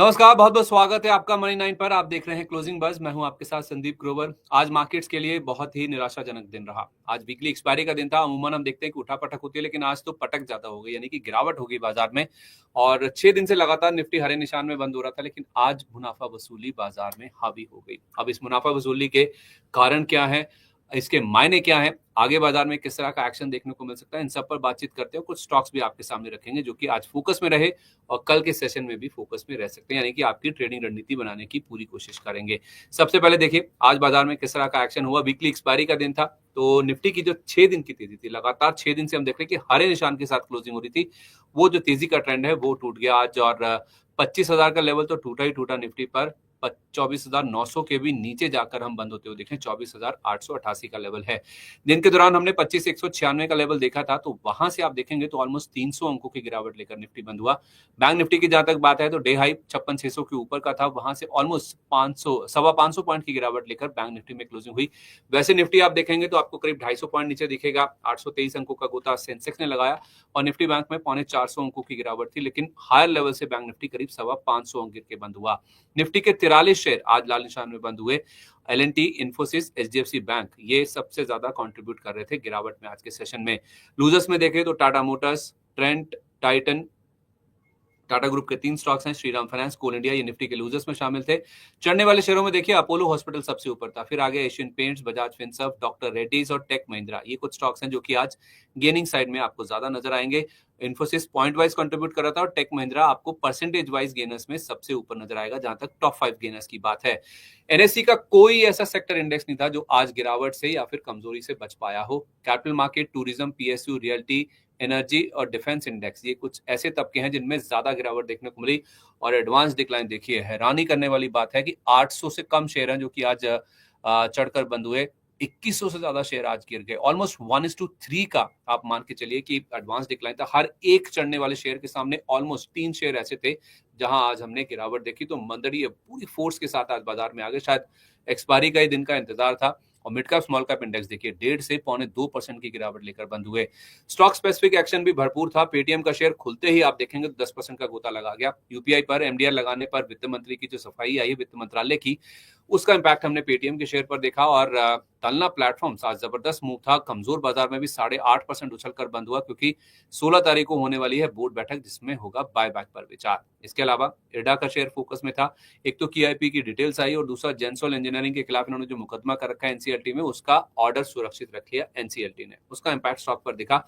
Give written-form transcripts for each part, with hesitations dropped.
नमस्कार, बहुत बहुत स्वागत है आपका मनी 9 पर। आप देख रहे हैं क्लोजिंग बज। मैं हूं आपके साथ संदीप ग्रोवर। आज मार्केट्स के लिए बहुत ही निराशाजनक दिन रहा। आज वीकली एक्सपायरी का दिन था। अमूमन हम देखते हैं कि उठापटक होती है, लेकिन आज तो पटक ज्यादा हो गई, यानी कि गिरावट हो गई बाजार में। और 6 दिन से लगातार निफ्टी हरे निशान में बंद हो रहा था, लेकिन आज मुनाफा वसूली बाजार में हावी हो गई। अब इस मुनाफा वसूली के कारण क्या है, इसके मायने क्या है, आगे बाजार में किस तरह का एक्शन देखने को मिल सकता है, इन सब पर बातचीत करते हैं। कुछ स्टॉक्स भी आपके सामने रखेंगे जो कि आज फोकस में रहे और कल के सेशन में भी फोकस में रह सकते हैं, यानी कि आपकी ट्रेडिंग रणनीति बनाने की पूरी कोशिश करेंगे। सबसे पहले देखिए आज बाजार में किस तरह का एक्शन हुआ। वीकली एक्सपायरी का दिन था, तो निफ्टी की जो 6 दिन की तेजी थी, लगातार 6 दिन से हम देख रहे हैं कि हरे निशान के साथ क्लोजिंग हो रही थी। वो जो तेजी का ट्रेंड है वो टूट गया आज, और 25,000 का लेवल तो टूटा ही टूटा निफ्टी पर। 24,900 के भी नीचे जाकर हम बंद होते हुए देखें, 24,888 का लेवल है। दिन के दौरान हमने 25,196 का लेवल देखा था, तो वहां से आप देखेंगे तो ऑलमोस्ट 300 अंकों की गिरावट लेकर निफ्टी बंद हुआ। बैंक निफ्टी की जहां तक बात है तो डे हाई 56,600 के ऊपर का था, वहां से ऑलमोस्ट 500 पॉइंट की गिरावट लेकर बैंक निफ्टी में क्लोजिंग हुई। वैसे निफ्टी आप देखेंगे तो आपको करीब 250 पॉइंट नीचे दिखेगा। 823 अंकों का गोता सेंसेक्स ने लगाया और निफ्टी बैंक में 450 अंकों की गिरावट थी, लेकिन हायर लेवल से बैंक निफ्टी करीब 550 अंक गिर के बंद हुआ। निफ्टी के 43 शेयर आज लाल निशान में बंद हुए। एल&टी, इन्फोसिस, एचडीएफसी बैंक ये सबसे ज्यादा कंट्रीब्यूट कर रहे थे गिरावट में आज के सेशन में। लूजर्स में देखें तो Tata Motors, Trent, Titan, Tata group के 3 स्टॉक्स हैं, श्रीराम फाइनेंस, कोल इंडिया, ये निफ्टी के लूजर्स में शामिल थे। चढ़ने वाले शेयरों में देखिए अपोलो हॉस्पिटल सबसे ऊपर था, फिर आगे Asian paints, Bajaj Finserv, doctor Reddy's और टेक महिंद्रा, ये कुछ स्टॉक्स हैं जो कि आज गेनिंग साइड में आपको ज्यादा नजर आएंगे। इन्फोसिस पॉइंट वाइज कंट्रीब्यूट कर रहा था और टेक महिंद्रा आपको परसेंटेज वाइज गेनर्स में सबसे ऊपर नजर आएगा जहां तक टॉप 5 गेनर्स की बात है। एनएससी का कोई ऐसा सेक्टर इंडेक्स नहीं था जो आज गिरावट से या फिर कमजोरी से बच पाया हो। Capital market, tourism, PSU, realty, energy और डिफेंस इंडेक्स, ये कुछ ऐसे तबके हैं जिनमें ज्यादा गिरावट देखने को मिली। और एडवांस डिक्लाइन देखिए, हैरानी करने वाली बात है कि 800 से कम शेयर हैं जो कि आज चढ़कर बंद हुए। 2100 से ज्यादा शेयर आज गिर गए। ऑलमोस्ट 1:3 का आप मान के चलिए कि एडवांस डिक्लाइन था। हर एक चढ़ने वाले शेयर के सामने ऑलमोस्ट 3 शेयर ऐसे थे जहां आज हमने गिरावट देखी। तो मंदड़ी पूरी फोर्स के साथ आज बाजार में आ गए। शायद एक्सपायरी का ही दिन का इंतजार था। और mid cap small cap index देखिए 1.5 से 1.25% की गिरावट लेकर बंद हुए। स्टॉक स्पेसिफिक एक्शन भी भरपूर था। पेटीएम का शेयर खुलते ही आप देखेंगे तो 10% का गोता लगा गया। यूपीआई पर एमडीआर लगाने पर वित्त मंत्री की जो सफाई आई है वित्त मंत्रालय की, उसका इंपैक्ट हमने पेटीएम के शेयर पर देखा। और तलना प्लेटफॉर्म्स आज जबरदस्त मूव था। कमजोर बाजार में भी 8.5% उछलकर बंद हुआ, क्योंकि 16 तारीख को होने वाली है बोर्ड बैठक जिसमें होगा बायबैक पर विचार। इसके अलावा इरडा का शेयर फोकस में था। एक तो कीआईपी की डिटेल्स आई और दूसरा जेंसॉल इंजीनियरिंग के खिलाफ इन्होंने जो मुकदमा कर रखा है एनसीएलटी में, उसका ऑर्डर सुरक्षित रख लिया एनसीएलटी ने, उसका इंपैक्ट स्टॉक पर दिखा।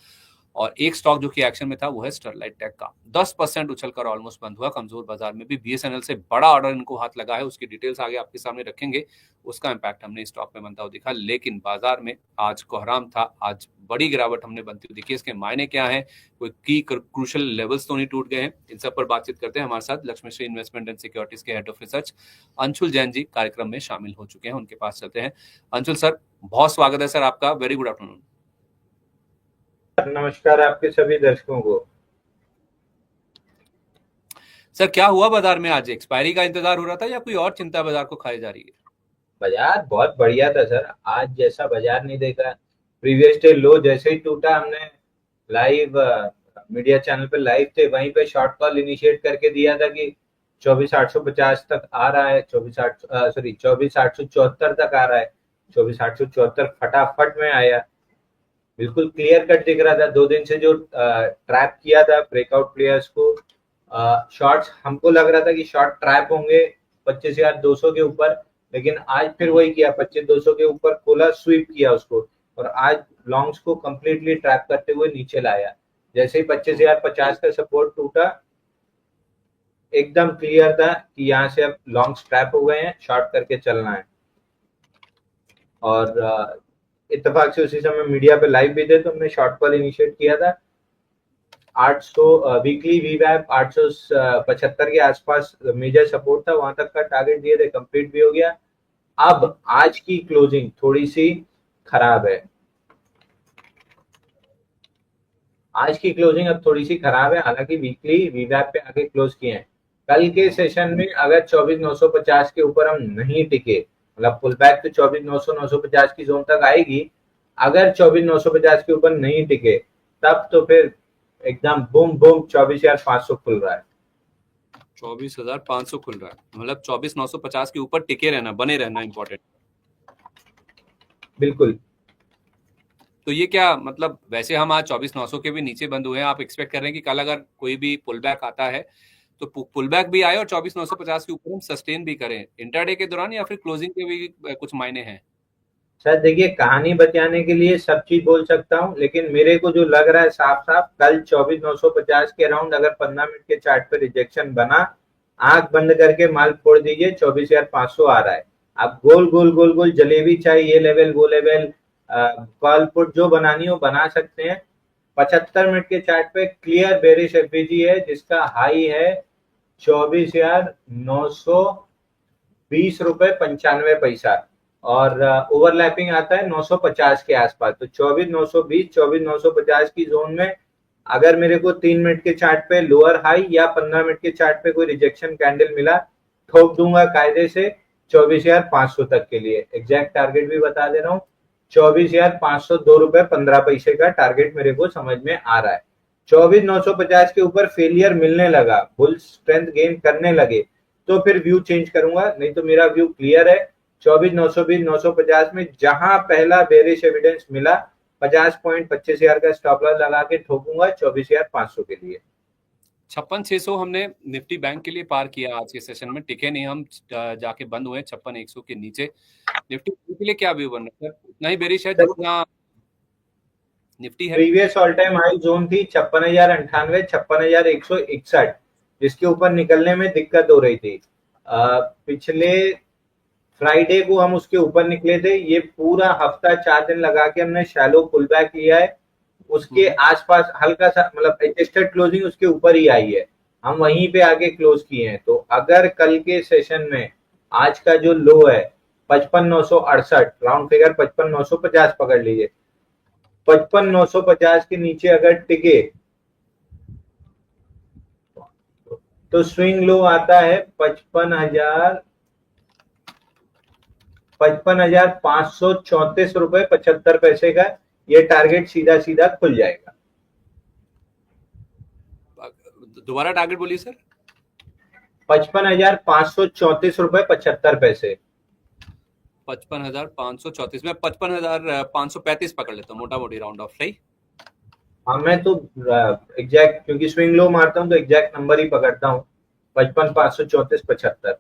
और एक स्टॉक जो कि एक्शन में था वो है स्टरलाइट टेक का। 10% उछलकर ऑलमोस्ट बंद हुआ। कमजोर बाजार में भी बीएसएनएल से बड़ा ऑर्डर इनको हाथ लगा है, उसकी डिटेल्स आगे आपके सामने रखेंगे। उसका इंपैक्ट हमने स्टॉक में बनता हुआ दिखा। लेकिन बाजार में आज कोहराम था। आज बड़ी गिरावट हमने बनती हुई देखी। इसके मायने क्या है, कोई की क्रूशियल लेवल्स तो नहीं टूट गए हैं, इन सब पर बातचीत करते हैं। हमारे साथ लक्ष्मीश्री इन्वेस्टमेंट एंड सिक्योरिटीज के head of research Anshul Jain ji कार्यक्रम में शामिल हो चुके हैं, उनके पास चलते हैं। अंशुल सर, बहुत स्वागत है सर आपका। Very good afternoon. नमस्कार आपके सभी दर्शकों को। सर क्या हुआ बाजार में? आज एक्सपायरी का इंतजार हो रहा था या कोई और चिंता बाजार को खाई जा रही है? बाजार बहुत बढ़िया था सर, आज जैसा बाजार नहीं देखा। प्रीवियस डे लो जैसे ही टूटा, हमने लाइव मीडिया चैनल पे लाइव थे, वहीं पे शॉर्ट कॉल इनिशिएट करके दिया था कि 24,850 तक आ रहा है, 24,874 तक आ रहा है। 24,874 फटाफट में आया, बिल्कुल क्लियर कट दिख रहा था। 2 दिन से जो ट्रैप किया था ब्रेकआउट प्लेयर्स को, शॉर्ट्स हमको लग रहा था कि शॉर्ट ट्रैप होंगे 25,200 के ऊपर, लेकिन आज फिर वही किया, 25,200 के ऊपर खोला, स्वीप किया उसको, और आज लॉन्ग्स को कंप्लीटली ट्रैप करते हुए नीचे लाया। जैसे ही 25,050 का सपोर्ट टूटा, एकदम क्लियर था कि यहाँ से अब लॉन्ग्स ट्रैप हो गए हैं, शॉर्ट करके चलना है। और इत्तेफाक से उसी समय मीडिया पे लाइव भी थे, तो हमने शॉर्ट कॉल इनिशिएट किया था। 800 वीकली वीवैप 875 के आसपास मेजर सपोर्ट था, वहां तक का टारगेट दिए थे, कंप्लीट भी हो गया। अब आज की क्लोजिंग थोड़ी सी खराब है। आज की क्लोजिंग अब थोड़ी सी खराब है, हालांकि वीकली वीवैप पे आगे क्लोज किए हैं। कल के सेशन में अगर 24,950 के ऊपर हम नहीं टिके, मतलब पुल बैक तो 24,900 950 की जोन तक आएगी। अगर 24,950 के ऊपर नहीं टिके, तब तो फिर एकदम बूम बूम 24,500 खुल रहा है। 24,500 खुल रहा है, मतलब 24,950 के ऊपर टिके रहना, बने रहना इंपॉर्टेंट। बिल्कुल। तो ये क्या मतलब, वैसे हम आज 24,900 के भी नीचे बंद हुए हैं, आप एक्सपेक्ट कर रहे हैं कि कल अगर कोई भी पुल बैक आता है तो पुल बैक भी आए और 24,950 के ऊपर हम सस्टेन भी करें इंटरडे के दौरान, या फिर क्लोजिंग के भी कुछ मायने हैं? सर देखिए, कहानी बचाने के लिए सब चीज बोल सकता हूँ, लेकिन मेरे को जो लग रहा है साफ साफ, कल 24,950 के अराउंड अगर 15 मिनट के चार्ट पे रिजेक्शन बना, आंख बंद करके माल फोड़ दीजिए, 24,500 आ रहा है। आप गोल गोल गोल गोल जलेबी, चाहे ये लेवल वो लेवल, कॉल पुट जो बनानी हो बना सकते हैं। 75 मिनट के चार्ट पे क्लियर बेरिश एफबीजी है, जिसका हाई है 24,920 रुपए 95 पैसा, और ओवरलैपिंग आता है 950 के आसपास। तो 24,920 24,950 की जोन में अगर मेरे को 3 मिनट के चार्ट पे लोअर हाई या 15 मिनट के चार्ट पे कोई रिजेक्शन कैंडल मिला, ठोक दूंगा कायदे से 24,500 तक के लिए। एग्जैक्ट टारगेट भी बता दे रहा हूँ, 24,502 रुपए 15 पैसे का टारगेट मेरे को समझ में आ रहा है। 24,950 के ऊपर फेलियर मिलने लगा, बुल स्ट्रेंथ गेन करने लगे, तो फिर व्यू चेंज करूंगा, नहीं तो मेरा व्यू क्लियर है। 24,920 950 में जहां पहला बेरिश एविडेंस मिला, 50 पॉइंट 25,000 का स्टॉप लॉस लगा के ठोकूंगा 24,500 के लिए। 56,600 हमने निफ्टी बैंक के लिए पार किया आज के सेशन में, टिके नहीं हम, जाके बंद हुए 56,100 के नीचे। निफ्टी के लिए क्या व्यू बन रहा है सर? उतना ही बेरिश है जितना निफ्टी है? Previous all time high zone थी 56,098 56,161, जिसके ऊपर निकलने में दिक्कत हो रही थी। पिछले फ्राइडे को हम उसके ऊपर निकले थे, ये पूरा हफ्ता 4 दिन लगा के हमने शैलो पुल बैक लिया है, उसके आसपास हल्का सा मतलब एडजस्टेड क्लोजिंग उसके ऊपर ही आई है, हम वहीं पे आगे क्लोज किए हैं। तो अगर कल के सेशन में आज का जो लो है 55,968, राउंड फिगर 55,950 पकड़ लीजिए, 55,950 के नीचे अगर टिके तो स्विंग लो आता है 55,534 रुपए 75 पैसे का। ये टारगेट सीधा सीधा खुल जाएगा। दोबारा टारगेट बोलिए सर। 55,534 रुपए 75 पैसे। 55,534, मैं 55,535 पकड़ लेता हूँ, मोटा मोटी राउंड ऑफ, सही? हाँ, मैं तो एग्जैक्ट, क्योंकि स्विंग लो मारता हूँ तो एग्जैक्ट नंबर ही पकड़ता हूँ, 55,534 75।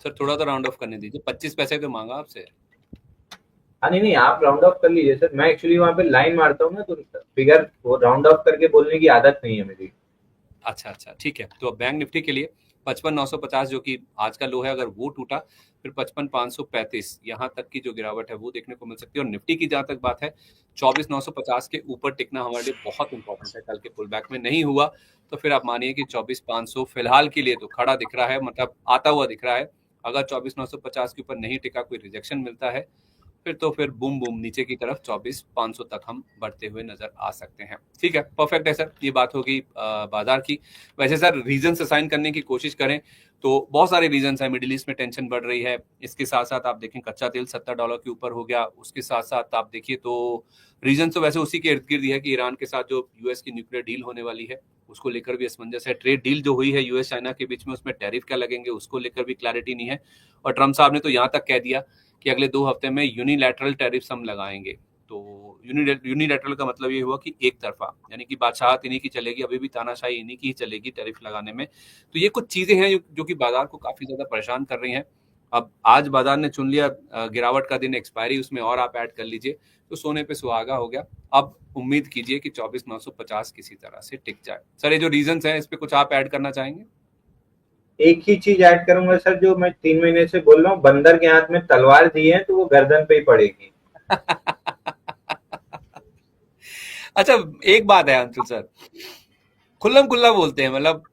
सर थोड़ा तो राउंड ऑफ करने दीजिए, 25 पैसे तो मांगा आपसे। हाँ नहीं नहीं, आप राउंड ऑफ कर लीजिए सर, मैं एक्चुअली वहां पे लाइन मारता हूँ ना, तो फिगर वो राउंड ऑफ करके बोलने की आदत नहीं है मेरी। अच्छा अच्छा, ठीक है। तो अब बैंक निफ्टी के लिए 55,950 जो कि आज का लो है, अगर वो टूटा फिर 55,535 यहाँ तक की जो गिरावट है वो देखने को मिल सकती है। और निफ्टी की जहां तक बात है, 24,950 के ऊपर टिकना हमारे लिए बहुत इंपॉर्टेंट है। कल के पुल बैक में नहीं हुआ तो फिर आप मानिए कि 24,500 फिलहाल के लिए तो खड़ा दिख रहा है, मतलब आता हुआ दिख रहा है। अगर 24,950 के ऊपर नहीं टिका, कोई रिजेक्शन मिलता है, फिर बूम बूम नीचे की तरफ 24,500 तक हम बढ़ते हुए नजर आ सकते हैं। ठीक है, परफेक्ट है सर, ये बात होगी बाजार की। वैसे सर रीजन असाइन करने की कोशिश करें तो बहुत सारे रीजन है। मिडिल ईस्ट में टेंशन बढ़ रही है, इसके साथ साथ आप देखें कच्चा तेल $70 के ऊपर हो गया, उसके साथ साथ आप देखिए तो रीजन तो वैसे उसी के इर्द गिर्द है कि ईरान के साथ जो यूएस की न्यूक्लियर डील होने वाली है उसको लेकर भी असमंजस है। ट्रेड डील जो हुई है यूएस चाइना के बीच में, उसमें टैरिफ क्या लगेंगे उसको लेकर भी क्लैरिटी नहीं है। और ट्रम्प साहब ने तो यहाँ तक कह दिया कि अगले 2 हफ्ते में यूनिलैटरल टैरिफ्स हम लगाएंगे। तो यूनिलैटरल का मतलब ये हुआ कि एक तरफा, यानी कि बादशाहत इन्हीं की चलेगी, अभी भी तानाशाही इन्हीं की ही चलेगी टैरिफ लगाने में। तो ये कुछ चीजें हैं जो कि बाजार को काफी ज्यादा परेशान कर रही हैं। अब आज बाजार ने चुन लिया गिरावट का दिन, एक्सपायरी उसमें और आप ऐड कर लीजिए तो सोने पे सुहागा हो गया। अब उम्मीद कीजिए कि 24,950 किसी तरह से टिक जाए। सर ये जो रीजन हैं इस पे कुछ आप ऐड करना चाहेंगे? एक ही चीज ऐड करूंगा सर, जो मैं 3 महीने से बोल रहा हूँ, बंदर के हाथ में तलवार दी है तो वो गर्दन पे ही पड़ेगी। अच्छा, एक बात है अंशुल सर, खुल्लम खुल्ला बोलते हैं, मतलब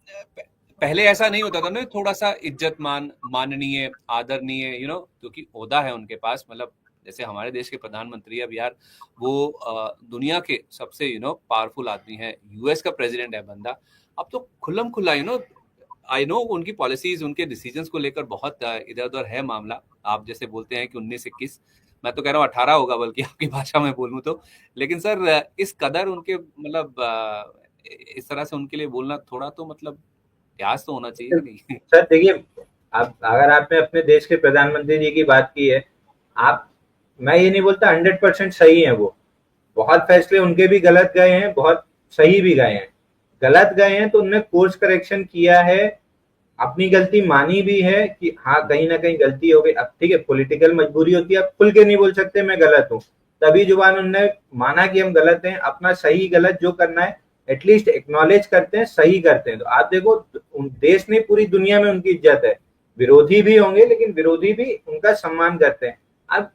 पहले ऐसा नहीं होता था ना, थोड़ा सा इज्जत माननीय आदरणीय, क्योंकि ओहदा है उनके पास, मतलब जैसे हमारे देश के प्रधानमंत्री अब यार वो दुनिया के सबसे पावरफुल आदमी है, यूएस का प्रेसिडेंट है बंदा। अब तो खुल्लम खुल्ला आई नो उनकी पॉलिसीज, उनके डिसीजंस को लेकर बहुत इधर उधर है मामला। आप जैसे बोलते हैं कि 19-21, मैं तो कह रहा हूँ 18 होगा, बल्कि आपकी भाषा में बोलूँ तो। लेकिन सर इस कदर उनके मतलब इस तरह से उनके लिए बोलना थोड़ा तो मतलब इतिहास तो होना चाहिए कि नहीं? सर देखिए, अब अगर आपने अपने देश के प्रधानमंत्री जी की बात की है, आप, मैं ये नहीं बोलता 100% सही है वो, बहुत फैसले उनके भी गलत गए हैं, बहुत सही भी गए हैं। गलत गए हैं तो उनने कोर्स करेक्शन किया है, अपनी गलती मानी भी है कि हाँ कहीं ना कहीं गलती हो गई। अब ठीक है, पॉलिटिकल मजबूरी होती है, अब खुल के नहीं बोल सकते मैं गलत हूँ, तभी जुबान उनने माना कि हम गलत हैं, अपना सही गलत जो करना है एटलीस्ट एक्नॉलेज करते हैं, सही करते हैं। तो आप देखो, देश नहीं पूरी दुनिया में उनकी इज्जत है। विरोधी भी होंगे लेकिन विरोधी भी उनका सम्मान करते हैं। अब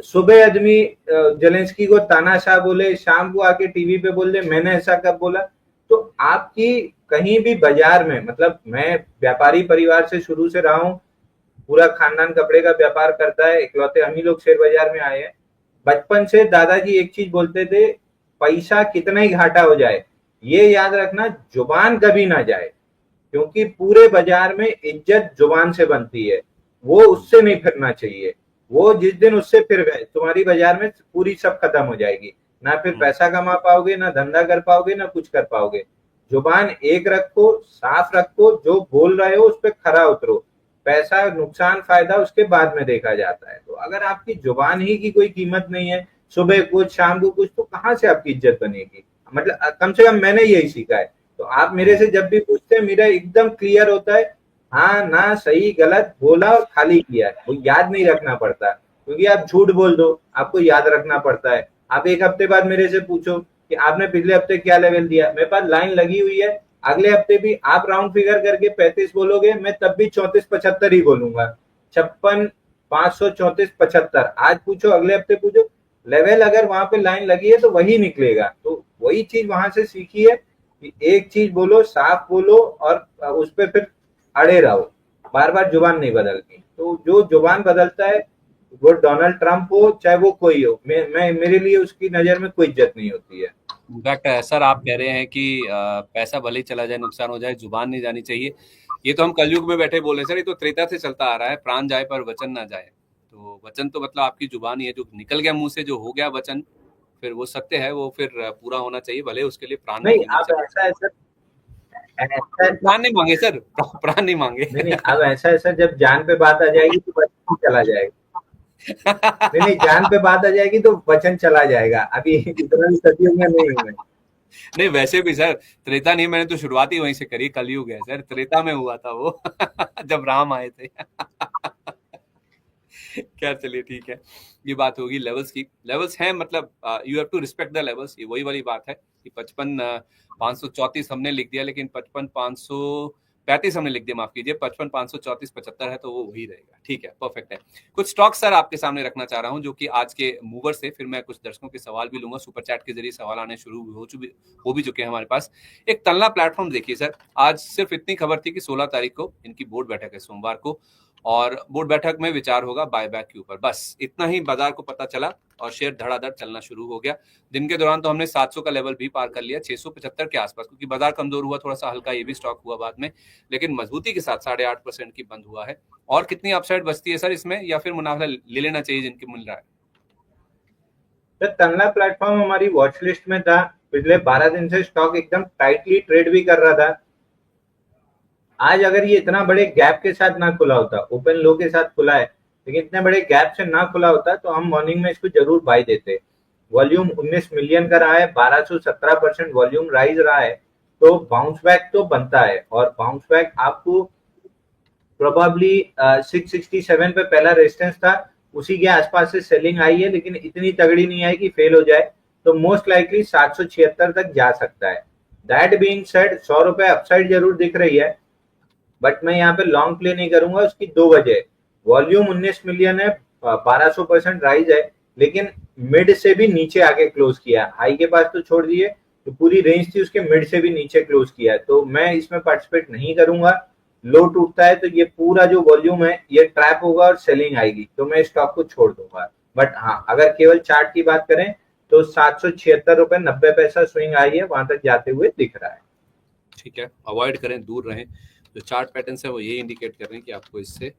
सुबह आदमी जेलेंस्की को तानाशाह बोले, शाम को आके टीवी पे बोल दे मैंने ऐसा कब बोला। तो आपकी कहीं भी बाजार में, मतलब मैं व्यापारी परिवार से शुरू से रहा हूं, पूरा खानदान कपड़े का व्यापार करता है, इकलौते हम ही लोग शेयर बाजार में आए हैं। बचपन से दादाजी एक चीज बोलते थे, पैसा कितना ही घाटा हो जाए ये याद रखना, जुबान कभी ना जाए, क्योंकि पूरे बाजार में इज्जत जुबान से बनती है, वो उससे नहीं फिरना चाहिए। वो जिस दिन उससे फिर गए तुम्हारी बाजार में पूरी सब खत्म हो जाएगी, ना फिर पैसा कमा पाओगे, ना धंधा कर पाओगे, ना कुछ कर पाओगे। जुबान एक रखो, साफ रखो, जो बोल रहे हो उस पर खरा उतरो। पैसा नुकसान फायदा उसके बाद में देखा जाता है। तो अगर आपकी जुबान ही की कोई कीमत नहीं है, सुबह कुछ शाम को कुछ, तो कहाँ से आपकी इज्जत बनेगी। मतलब कम से कम मैंने यही सीखा है। तो आप मेरे से जब भी पूछते हैं मेरा एकदम क्लियर होता है, हाँ ना, सही गलत बोला और खाली किया है, वो याद नहीं रखना पड़ता। क्योंकि आप झूठ बोल दो आपको याद रखना पड़ता है। आप एक हफ्ते बाद मेरे से पूछो कि आपने पिछले हफ्ते क्या लेवल दिया, मेरे पास लाइन लगी हुई है, अगले हफ्ते भी आप राउंड फिगर करके 35 बोलोगे, मैं तब भी 34-75 ही बोलूंगा। 56, 500, 34, 75 आज पूछो, अगले हफ्ते पूछो, लेवल अगर वहां पे लाइन लगी है तो वही निकलेगा। तो वही चीज वहां से सीखी है कि एक चीज बोलो, साफ बोलो, और उस पर फिर अड़े रहो, बार बार जुबान नहीं बदलती। तो जो जुबान बदलता है, वो डोनाल्ड ट्रंप हो चाहे वो कोई हो, मैं मेरे लिए उसकी नजर में कोई इज्जत नहीं होती है। इनफैक्ट सर आप कह रहे हैं कि पैसा भले ही चला जाए, नुकसान हो जाए, जुबान नहीं जानी चाहिए। ये तो हम कलयुग में बैठे बोले सर, ये तो त्रेता से चलता आ रहा है, प्राण जाए पर वचन ना जाए। तो वचन तो मतलब आपकी जुबान ही है, जो निकल गया मुंह से, जो हो गया वचन, फिर वो सत्य है, वो फिर पूरा होना चाहिए, भले उसके लिए प्राण भी नहीं, देना आप चाहिए। ऐसा ऐसा ऐसा प्राण नहीं मांगे सर, प्राण नहीं मांगे। नहीं नहीं, अब ऐसा ऐसा जब जान पे बात आ जाएगी तो वचन चला जाएगा। नहीं नहीं, जान पे बात आ जाएगी तो वचन चला जाएगा। अभी इतना भी सतयुग में नहीं हूं मैं। नहीं वैसे भी सर, त्रेता नहीं, मैंने तो शुरुआत ही वहीं से करी, कलयुग है सर, त्रेता में हुआ था वो जब राम आए थे। खैर चलिए ठीक है, ये बात होगी लेवल्स की। लेवल्स हैं, मतलब you have to respect the levels, ये वही वाली बात है कि 55,534 हमने लिख दिया, लेकिन 55,535 हमने लिख दिया, माफ कीजिए, 55,534-75 है, तो वो वही रहेगा। ठीक है, परफेक्ट है। कुछ स्टॉक सर आपके सामने रखना चाह रहा हूं, जो कि आज के मूवर से, फिर मैं कुछ दर्शकों के सवाल भी लूंगा, सुपर चैट के जरिए सवाल आने शुरू हो भी चुके हैं हमारे पास। एक तलना प्लेटफॉर्म देखिए सर, आज सिर्फ इतनी खबर थी कि 16 तारीख को इनकी बोर्ड बैठक है, सोमवार को, और बोर्ड बैठक में विचार होगा बायबैक के ऊपर, बस इतना ही बाजार को पता चला और शेयर धड़ाधड़ चलना शुरू हो गया। दिन के दौरान तो हमने 700 का लेवल भी पार कर लिया, 675 के आसपास, क्योंकि बाजार कमजोर हुआ थोड़ा सा, हल्का ये भी स्टॉक हुआ बाद में, लेकिन मजबूती के साथ 8.5% की बंद हुआ है। और कितनी अपसाइड बचती है सर इसमें, या फिर मुनाफा ले लेना चाहिए जिनके मिल रहा है? तो तन्ना प्लेटफॉर्म हमारी वॉच लिस्ट में था, पिछले 12 दिन से स्टॉक एकदम टाइटली ट्रेड भी कर रहा था। आज अगर ये इतना बड़े गैप के साथ ना खुला होता, ओपन लो के साथ खुला है लेकिन इतने बड़े गैप से ना खुला होता, तो हम मॉर्निंग में इसको जरूर बाय देते। वॉल्यूम 19 मिलियन का रहा है, 1217% वॉल्यूम राइज रहा है, तो बाउंस बैक तो बनता है। और बाउंस बैक आपको प्रोबेबली 667 पे पहला रेजिस्टेंस था, उसी के आसपास से सेलिंग आई है, लेकिन इतनी तगड़ी नहीं आई कि फेल हो जाए। तो मोस्ट लाइकली 776 तक जा सकता है। दैट बीइंग सेड, 100 रुपए अपसाइड जरूर दिख रही है, बट मैं यहाँ पे लॉन्ग प्ले नहीं करूंगा। उसकी दो वजह, वॉल्यूम 19 मिलियन है, 1200% राइज है, लेकिन मिड से भी नीचे आके क्लोज किया, हाई के पास तो छोड़ दिए, तो पूरी रेंज थी उसके मिड से भी नीचे क्लोज किया, तो मैं इसमें पार्टिसिपेट नहीं करूंगा। लो टूटता है तो ये पूरा जो वॉल्यूम है ये ट्रैप होगा और सेलिंग आएगी, तो मैं स्टॉक को छोड़ दूंगा। बट हाँ, अगर केवल चार्ट की बात करें तो 776 रुपए 90 पैसा स्विंग आई है, वहां तक जाते हुए दिख रहा है। ठीक है, अवॉइड करें, दूर रहें। जो चार्ट पैटर्न है वो ये इंडिकेट कर रहे हैं कि आपको इससे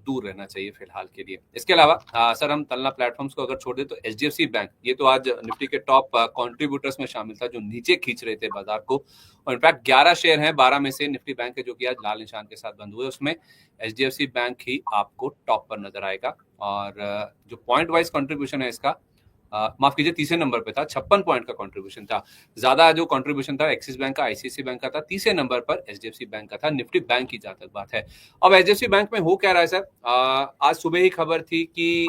दूर रहना चाहिए फिलहाल के लिए। इसके अलावा सर हम तलना प्लेटफॉर्म्स को अगर छोड़ दें तो एचडीएफसी बैंक ये तो आज निफ्टी के टॉप कंट्रीब्यूटर्स में शामिल था, जो नीचे खींच रहे थे बाजार को। और इनफैक्ट 11 शेयर हैं 12 में से निफ्टी बैंक के जो कि आज लाल निशान के साथ बंद हुए, उसमें एचडीएफसी बैंक ही आपको टॉप पर नजर आएगा। और जो पॉइंट वाइज कंट्रीब्यूशन है इसका, माफ कीजिए, तीसरे नंबर पे था, 56 पॉइंट का कंट्रीब्यूशन था। ज्यादा जो कंट्रीब्यूशन था एक्सिस बैंक का, आईसीआईसीआई बैंक का था। तीसरे नंबर पर एचडीएफसी बैंक का था। निफ्टी बैंक की जहां तक बात है, अब एचडीएफसी बैंक में हो क्या रहा है सर, आज सुबह ही खबर थी कि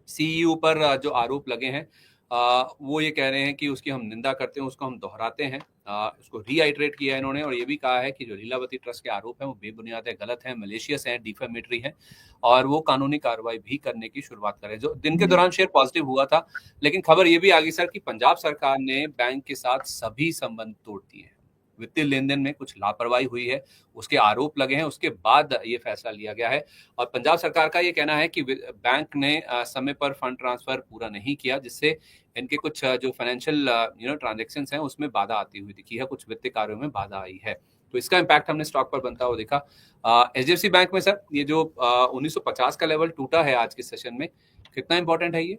सीईओ पर जो आरोप लगे हैं, वो ये कह रहे हैं कि उसकी हम निंदा करते हैं, उसको हम दोहराते हैं। उसको रीआइटरेट किया है इन्होंने, और ये भी कहा है कि जो लीलावती ट्रस्ट के आरोप हैं वो बेबुनियाद है, गलत है, मलेशियस है, डिफेमेटरी है, और वो कानूनी कार्रवाई भी करने की शुरुआत करें। जो दिन के दौरान शेयर पॉजिटिव हुआ था, लेकिन खबर ये भी आ गई सर कि पंजाब सरकार ने बैंक के साथ सभी संबंध तोड़ दिए हैं। वित्तीय लेन देन में कुछ लापरवाही हुई है, उसके आरोप लगे हैं, उसके बाद ये फैसला लिया गया है। और पंजाब सरकार का ये कहना है कि बैंक ने समय पर फंड ट्रांसफर पूरा नहीं किया, जिससे इनके कुछ जो फाइनेंशियल ट्रांजेक्शन हैं उसमें बाधा आती हुई दिखी है, कुछ वित्तीय कार्यों में बाधा आई है। तो इसका इम्पैक्ट हमने स्टॉक पर बनता हुआ देखा। एचडीएफसी बैंक में सर ये जो 1950 का लेवल टूटा है आज के सेशन में, कितना इंपॉर्टेंट है ये?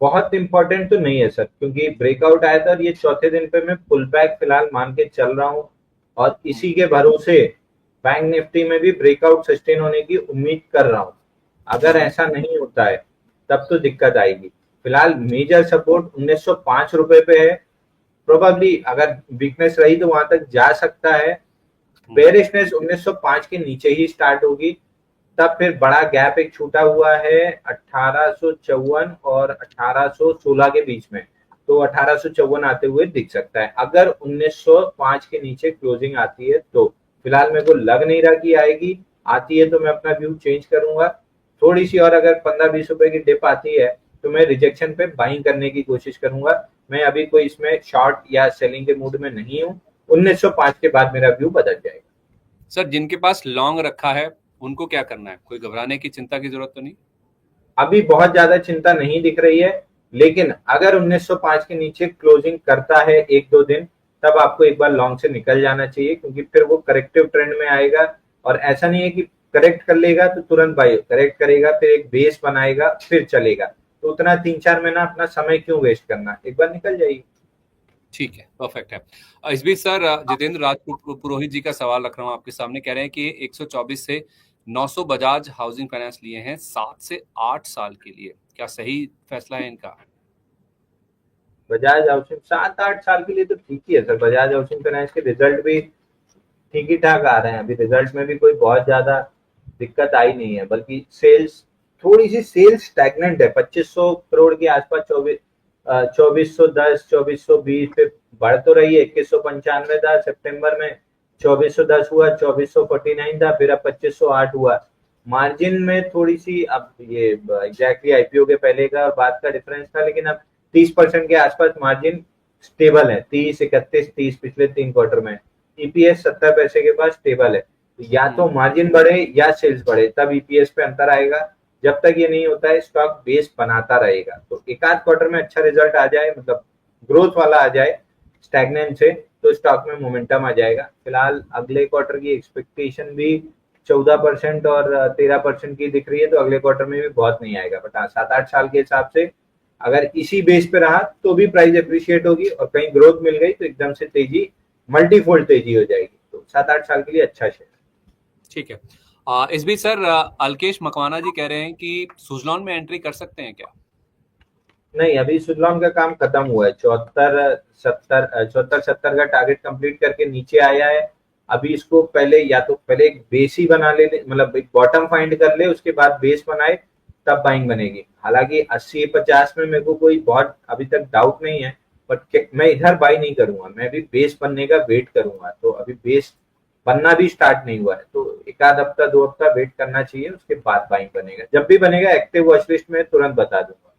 बहुत इंपॉर्टेंट तो नहीं है सर, क्योंकि ब्रेकआउट आया था और ये चौथे दिन पे मैं पुल बैक फिलहाल मान के चल रहा हूँ, और इसी के भरोसे बैंक निफ्टी में भी ब्रेकआउट सस्टेन होने की उम्मीद कर रहा हूँ। अगर ऐसा नहीं होता है तब तो दिक्कत आएगी। फिलहाल मेजर सपोर्ट 1905 रुपए पे है, प्रोबेबली अगर वीकनेस रही तो वहां तक जा सकता है। बेरिशनेस 1905 के नीचे ही स्टार्ट होगी, तब फिर बड़ा गैप एक छूटा हुआ है 1854 और 1816 के बीच में, तो 1854 आते हुए दिख सकता है अगर 1905 के नीचे क्लोजिंग आती है तो। फिलहाल मेरे को लग नहीं रहा कि आएगी, आती है तो मैं अपना व्यू चेंज करूंगा थोड़ी सी, और अगर 15-20 रुपए की डिप आती है तो मैं रिजेक्शन पे बाइंग करने की कोशिश करूंगा। मैं अभी कोई इसमें शॉर्ट या सेलिंग के मूड में नहीं हूँ। 1905 के बाद मेरा व्यू बदल जाएगा। सर जिनके पास लॉन्ग रखा है उनको क्या करना है? कोई घबराने की चिंता की जरूरत तो नहीं? अभी बहुत ज्यादा चिंता नहीं दिख रही है, लेकिन अगर 1905 के नीचे क्लोजिंग करता है 1-2 दिन, तब आपको एक बार लॉन्ग से निकल जाना चाहिए, क्योंकि फिर वो करेक्टिव ट्रेंड में आएगा। और ऐसा नहीं है कि करेक्ट कर लेगा तो तुरंत बाई, करेक्ट करेगा फिर एक बेस बनाएगा फिर चलेगा, तो उतना 3-4 महीना अपना समय क्यों वेस्ट करना, एक बार निकल जाएगी। ठीक है, परफेक्ट है। इस बीच सर जितेंद्र राज पुरोहित जी का सवाल रख रहा हूँ आपके सामने, कह रहे हैं कि 124 से 900 बजाज हाउसिंग फाइनेंस लिए हैं 7 से 8 साल के लिए, क्या सही फैसला है इनका? बजाज हाउसिंग 7-8 साल के लिए तो ठीक ही है सर। बजाज हाउसिंग फाइनेंस के रिजल्ट भी ठीक ही ठाक आ रहे हैं, अभी रिजल्ट में भी कोई बहुत ज्यादा दिक्कत आई नहीं है, बल्कि सेल्स, थोड़ी सी सेल्स स्टैग्नेंट है। 2500 करोड़ के आसपास 2410 2420 पे बढ़ तो रही है। 2195 था सितंबर में, 2410 हुआ, 2449 था, फिर अब 2508 हुआ। मार्जिन में थोड़ी सी, अब ये एग्जैक्टली आईपीओ के पहले का और बाद का डिफरेंस था, लेकिन अब 30% के आसपास मार्जिन स्टेबल है। 30, 31, 30 पिछले 3 क्वार्टर में। ईपीएस 70 पैसे के पास स्टेबल है। या तो मार्जिन बढ़े या सेल्स बढ़े, तब ईपीएस पे अंतर आएगा। जब तक ये नहीं होता है स्टॉक बेस बनाता रहेगा। तो एक आध क्वार्टर में अच्छा रिजल्ट आ जाए, मतलब ग्रोथ वाला आ जाए स्टैग्नेंट से, तो स्टॉक में मोमेंटम आ जाएगा। फिलहाल अगले क्वार्टर की एक्सपेक्टेशन भी 14% और 13% की दिख रही है, तो अगले क्वार्टर में भी बहुत नहीं आएगा। बट 7-8 साल के हिसाब से अगर इसी बेस पे रहा तो भी प्राइस अप्रिशिएट होगी, और कहीं ग्रोथ मिल गई तो एकदम से तेजी, मल्टीफोल्ड तेजी हो जाएगी। तो 7-8 साल के लिए अच्छा शेयर। ठीक है। इस बीच सर अलकेश मकवाना जी कह रहे हैं कि सुजलॉन में एंट्री कर सकते हैं क्या? नहीं, अभी सुजलॉन का काम खत्म हुआ है। 74-70 का टारगेट कंप्लीट करके नीचे आया है। अभी इसको पहले, या तो पहले एक बेस ही बना ले, मतलब एक बॉटम फाइंड कर ले, उसके बाद बेस बनाए, तब बाइंग बनेगी। हालांकि 80-50 में मेरे को कोई बहुत अभी तक डाउट नहीं है, बट मैं इधर बाई नहीं करूंगा, मैं अभी बेस बनने का वेट करूंगा। तो अभी बेस बनना भी स्टार्ट नहीं हुआ है, तो एक आध हफ्ता 2 हफ्ता वेट करना चाहिए, उसके बाद बाइंग बनेगा। जब भी बनेगा एक्टिव वॉच लिस्ट में तुरंत बता दूंगा।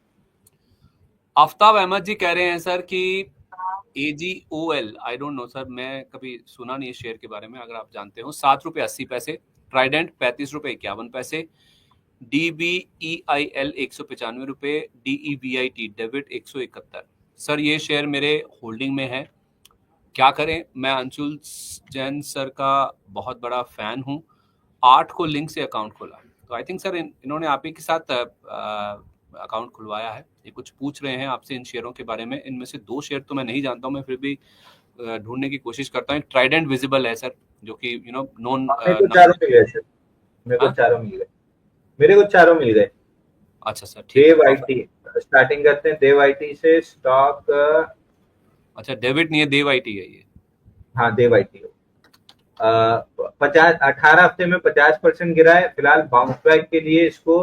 आफ्ताब अहमद जी कह रहे हैं सर कि AGOL, I don't know sir, मैं कभी सुना नहीं शेयर के बारे में, अगर आप जानते हो, 7 रुपए 80 पैसे, ट्राइडेंट 35 रुपए 51 पैसे, DBEIL 195 रुपए, DEVIT डेबिट 171। सर ये शेयर मेरे होल्डिंग में है, क्या करें, मैं अंशुल जैन सर का बहुत बड़ा फैन हूँ। 8 को लिंक से अकाउंट खोला, तो आई थिंक सर इन्होंने आप ही के साथ अकाउंट खुलवाया है। ये कुछ पूछ रहे हैं आपसे इन शेयरों के बारे में। इनमें से 2 शेयर तो मैं नहीं जानता हूँ, मैं फिर भी ढूंढने की कोशिश करता हूँ। ट्राइडेंट विजिबल है सर, जो कि नोन मेरे को चारों मिल गए सर, मेरे को हाँ, चारों मिल गए, मेरे को चारों मिल गए। अच्छा सर, ठीक है, देव perfect। आईटी, स्टार्टिंग करते हैं देव आईटी से। स्टॉक अच्छा, डेबिट नहीं है, देव आईटी है ये। हाँ देव आईटी 18 हफ्ते में 50% गिरा है। फिलहाल बाउंस बैक के लिए इसको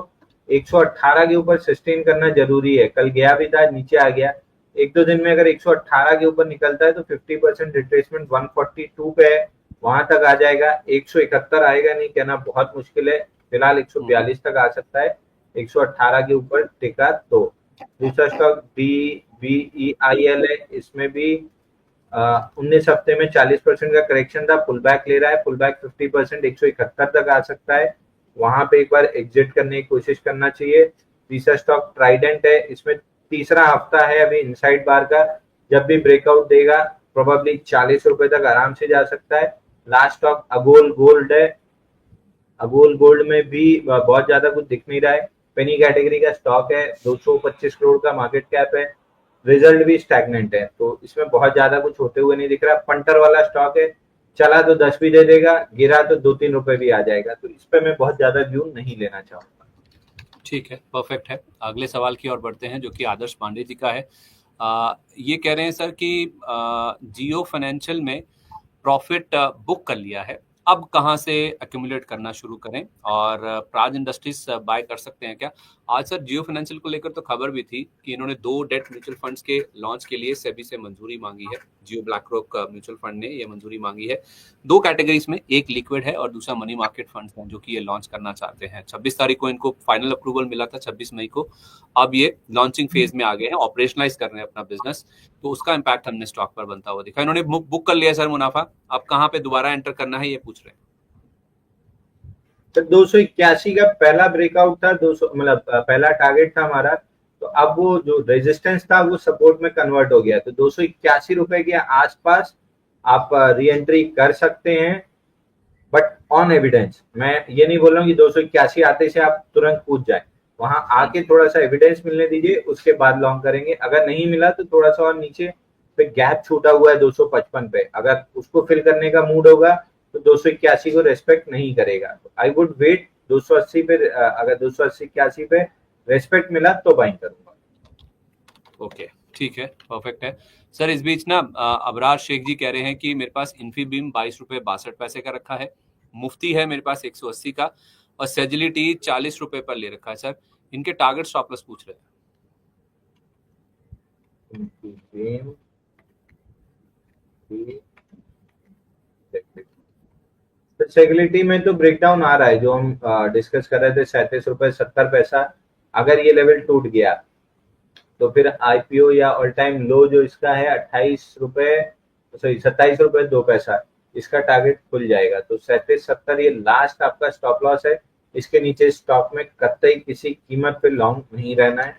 118 के ऊपर सस्टेन करना जरूरी है। कल गया भी था, नीचे आ गया। एक दो दिन में अगर 118 के ऊपर निकलता है तो 50% रिट्रेसमेंट 142 पे है, वहां तक आ जाएगा। 171 आएगा नहीं कहना बहुत मुश्किल है। फिलहाल 142 तक आ सकता है 118 के ऊपर टिका तो। दूसरा स्टॉक BEIL है, इसमें भी 19 हफ्ते में 40% का करेक्शन था, पुल बैक ले रहा है। पुल बैक 50% 171 तक आ सकता है, वहां पे एक बार एग्जिट करने की कोशिश करना चाहिए। तीसरा स्टॉक ट्राइडेंट है, इसमें तीसरा हफ्ता है अभी इनसाइड बार का। जब भी ब्रेकआउट देगा प्रोबेबली 40 रुपए तक आराम से जा सकता है। लास्ट स्टॉक अगोल गोल्ड है। अगोल गोल्ड में भी बहुत ज्यादा कुछ दिख नहीं रहा है। पेनी कैटेगरी का स्टॉक है, 225 करोड़ का मार्केट कैप है। रिजल्ट भी स्टैग्नेंट है, तो इसमें बहुत ज्यादा कुछ होते हुए नहीं दिख रहा। पंटर वाला स्टॉक है, चला तो 10 भी दे देगा, गिरा तो 2-3 रुपए भी आ जाएगा, तो इस पे मैं बहुत ज्यादा व्यू नहीं लेना चाहूंगा। ठीक है, परफेक्ट है। अगले सवाल की ओर बढ़ते हैं, जो कि आदर्श पांडे जी का है। ये कह रहे हैं सर कि जियो फाइनेंशियल में प्रॉफिट बुक कर लिया है, अब कहाँ से एक्यूमुलेट करना शुरू करें, और प्राज इंडस्ट्रीज बाय कर सकते हैं क्या? आज सर जियो फाइनेंशियल को लेकर तो खबर भी थी कि इन्होंने 2 डेट म्यूचुअल फंड्स के लॉन्च के लिए सेबी से मंजूरी मांगी है। जियो ब्लैक रॉक म्यूचुअल फंड ने ये मंजूरी मांगी है 2 कैटेगरीज में, एक लिक्विड है और दूसरा मनी मार्केट फंड्स है, जो कि ये लॉन्च करना चाहते हैं। 26 तारीख को इनको फाइनल अप्रूवल मिला था, 26 मई को। अब ये लॉन्चिंग फेज में आ गए हैं, ऑपरेशनलाइज कर रहे हैं अपना बिजनेस, तो उसका इम्पैक्ट हमने स्टॉक पर बनता हुआ दिखा। इन्होंने बुक कर लिया सर मुनाफा, अब कहाँ पे दोबारा एंटर करना है ये पूछ रहे हैं। तो 281 का पहला ब्रेकआउट था, 200 मतलब पहला टारगेट था हमारा। तो अब वो जो रेजिस्टेंस था वो सपोर्ट में कन्वर्ट हो गया, तो 281 रुपए के आसपास आप री एंट्री कर सकते हैं, बट ऑन एविडेंस। मैं ये नहीं बोल रहा हूँ कि 281 आते से आप तुरंत कूद जाए, वहां आके थोड़ा सा एविडेंस मिलने दीजिए, उसके बाद लॉन्ग करेंगे। अगर नहीं मिला तो थोड़ा सा और नीचे पे गैप छूटा हुआ है 255 पे, अगर उसको फिल करने का मूड होगा तो 281 को रेस्पेक्ट नहीं करेगा। तो आई वुड वेट 280 पे, अगर 280-81 पे रेस्पेक्ट मिला तो बाइंग करूंगा। ओके, ठीक है, परफेक्ट है सर। इस बीच ना अबरार शेख जी कह रहे हैं कि मेरे पास इन्फीबीम 22 रुपए 62 पैसे का रखा है, मुफ्ती है मेरे पास 180 का, और सेजिलिटी 40 रुपए पर ले रखा है सर। इनके टारगेट स्टॉप लॉस पूछ रहे हैं। सेक्युलिटी में तो ब्रेकडाउन आ रहा है, जो हम डिस्कस कर रहे थे 37 रुपए 70 पैसा। अगर ये लेवल टूट गया तो फिर आईपीओ या ऑल टाइम लो जो इसका है 28 रुपए, सॉरी 27 रुपए 2 पैसा, इसका टारगेट खुल जाएगा। तो 37-70 ये लास्ट आपका स्टॉप लॉस है। इसके नीचे स्टॉक में कतई किसी कीमत पे लॉन्ग नहीं रहना है,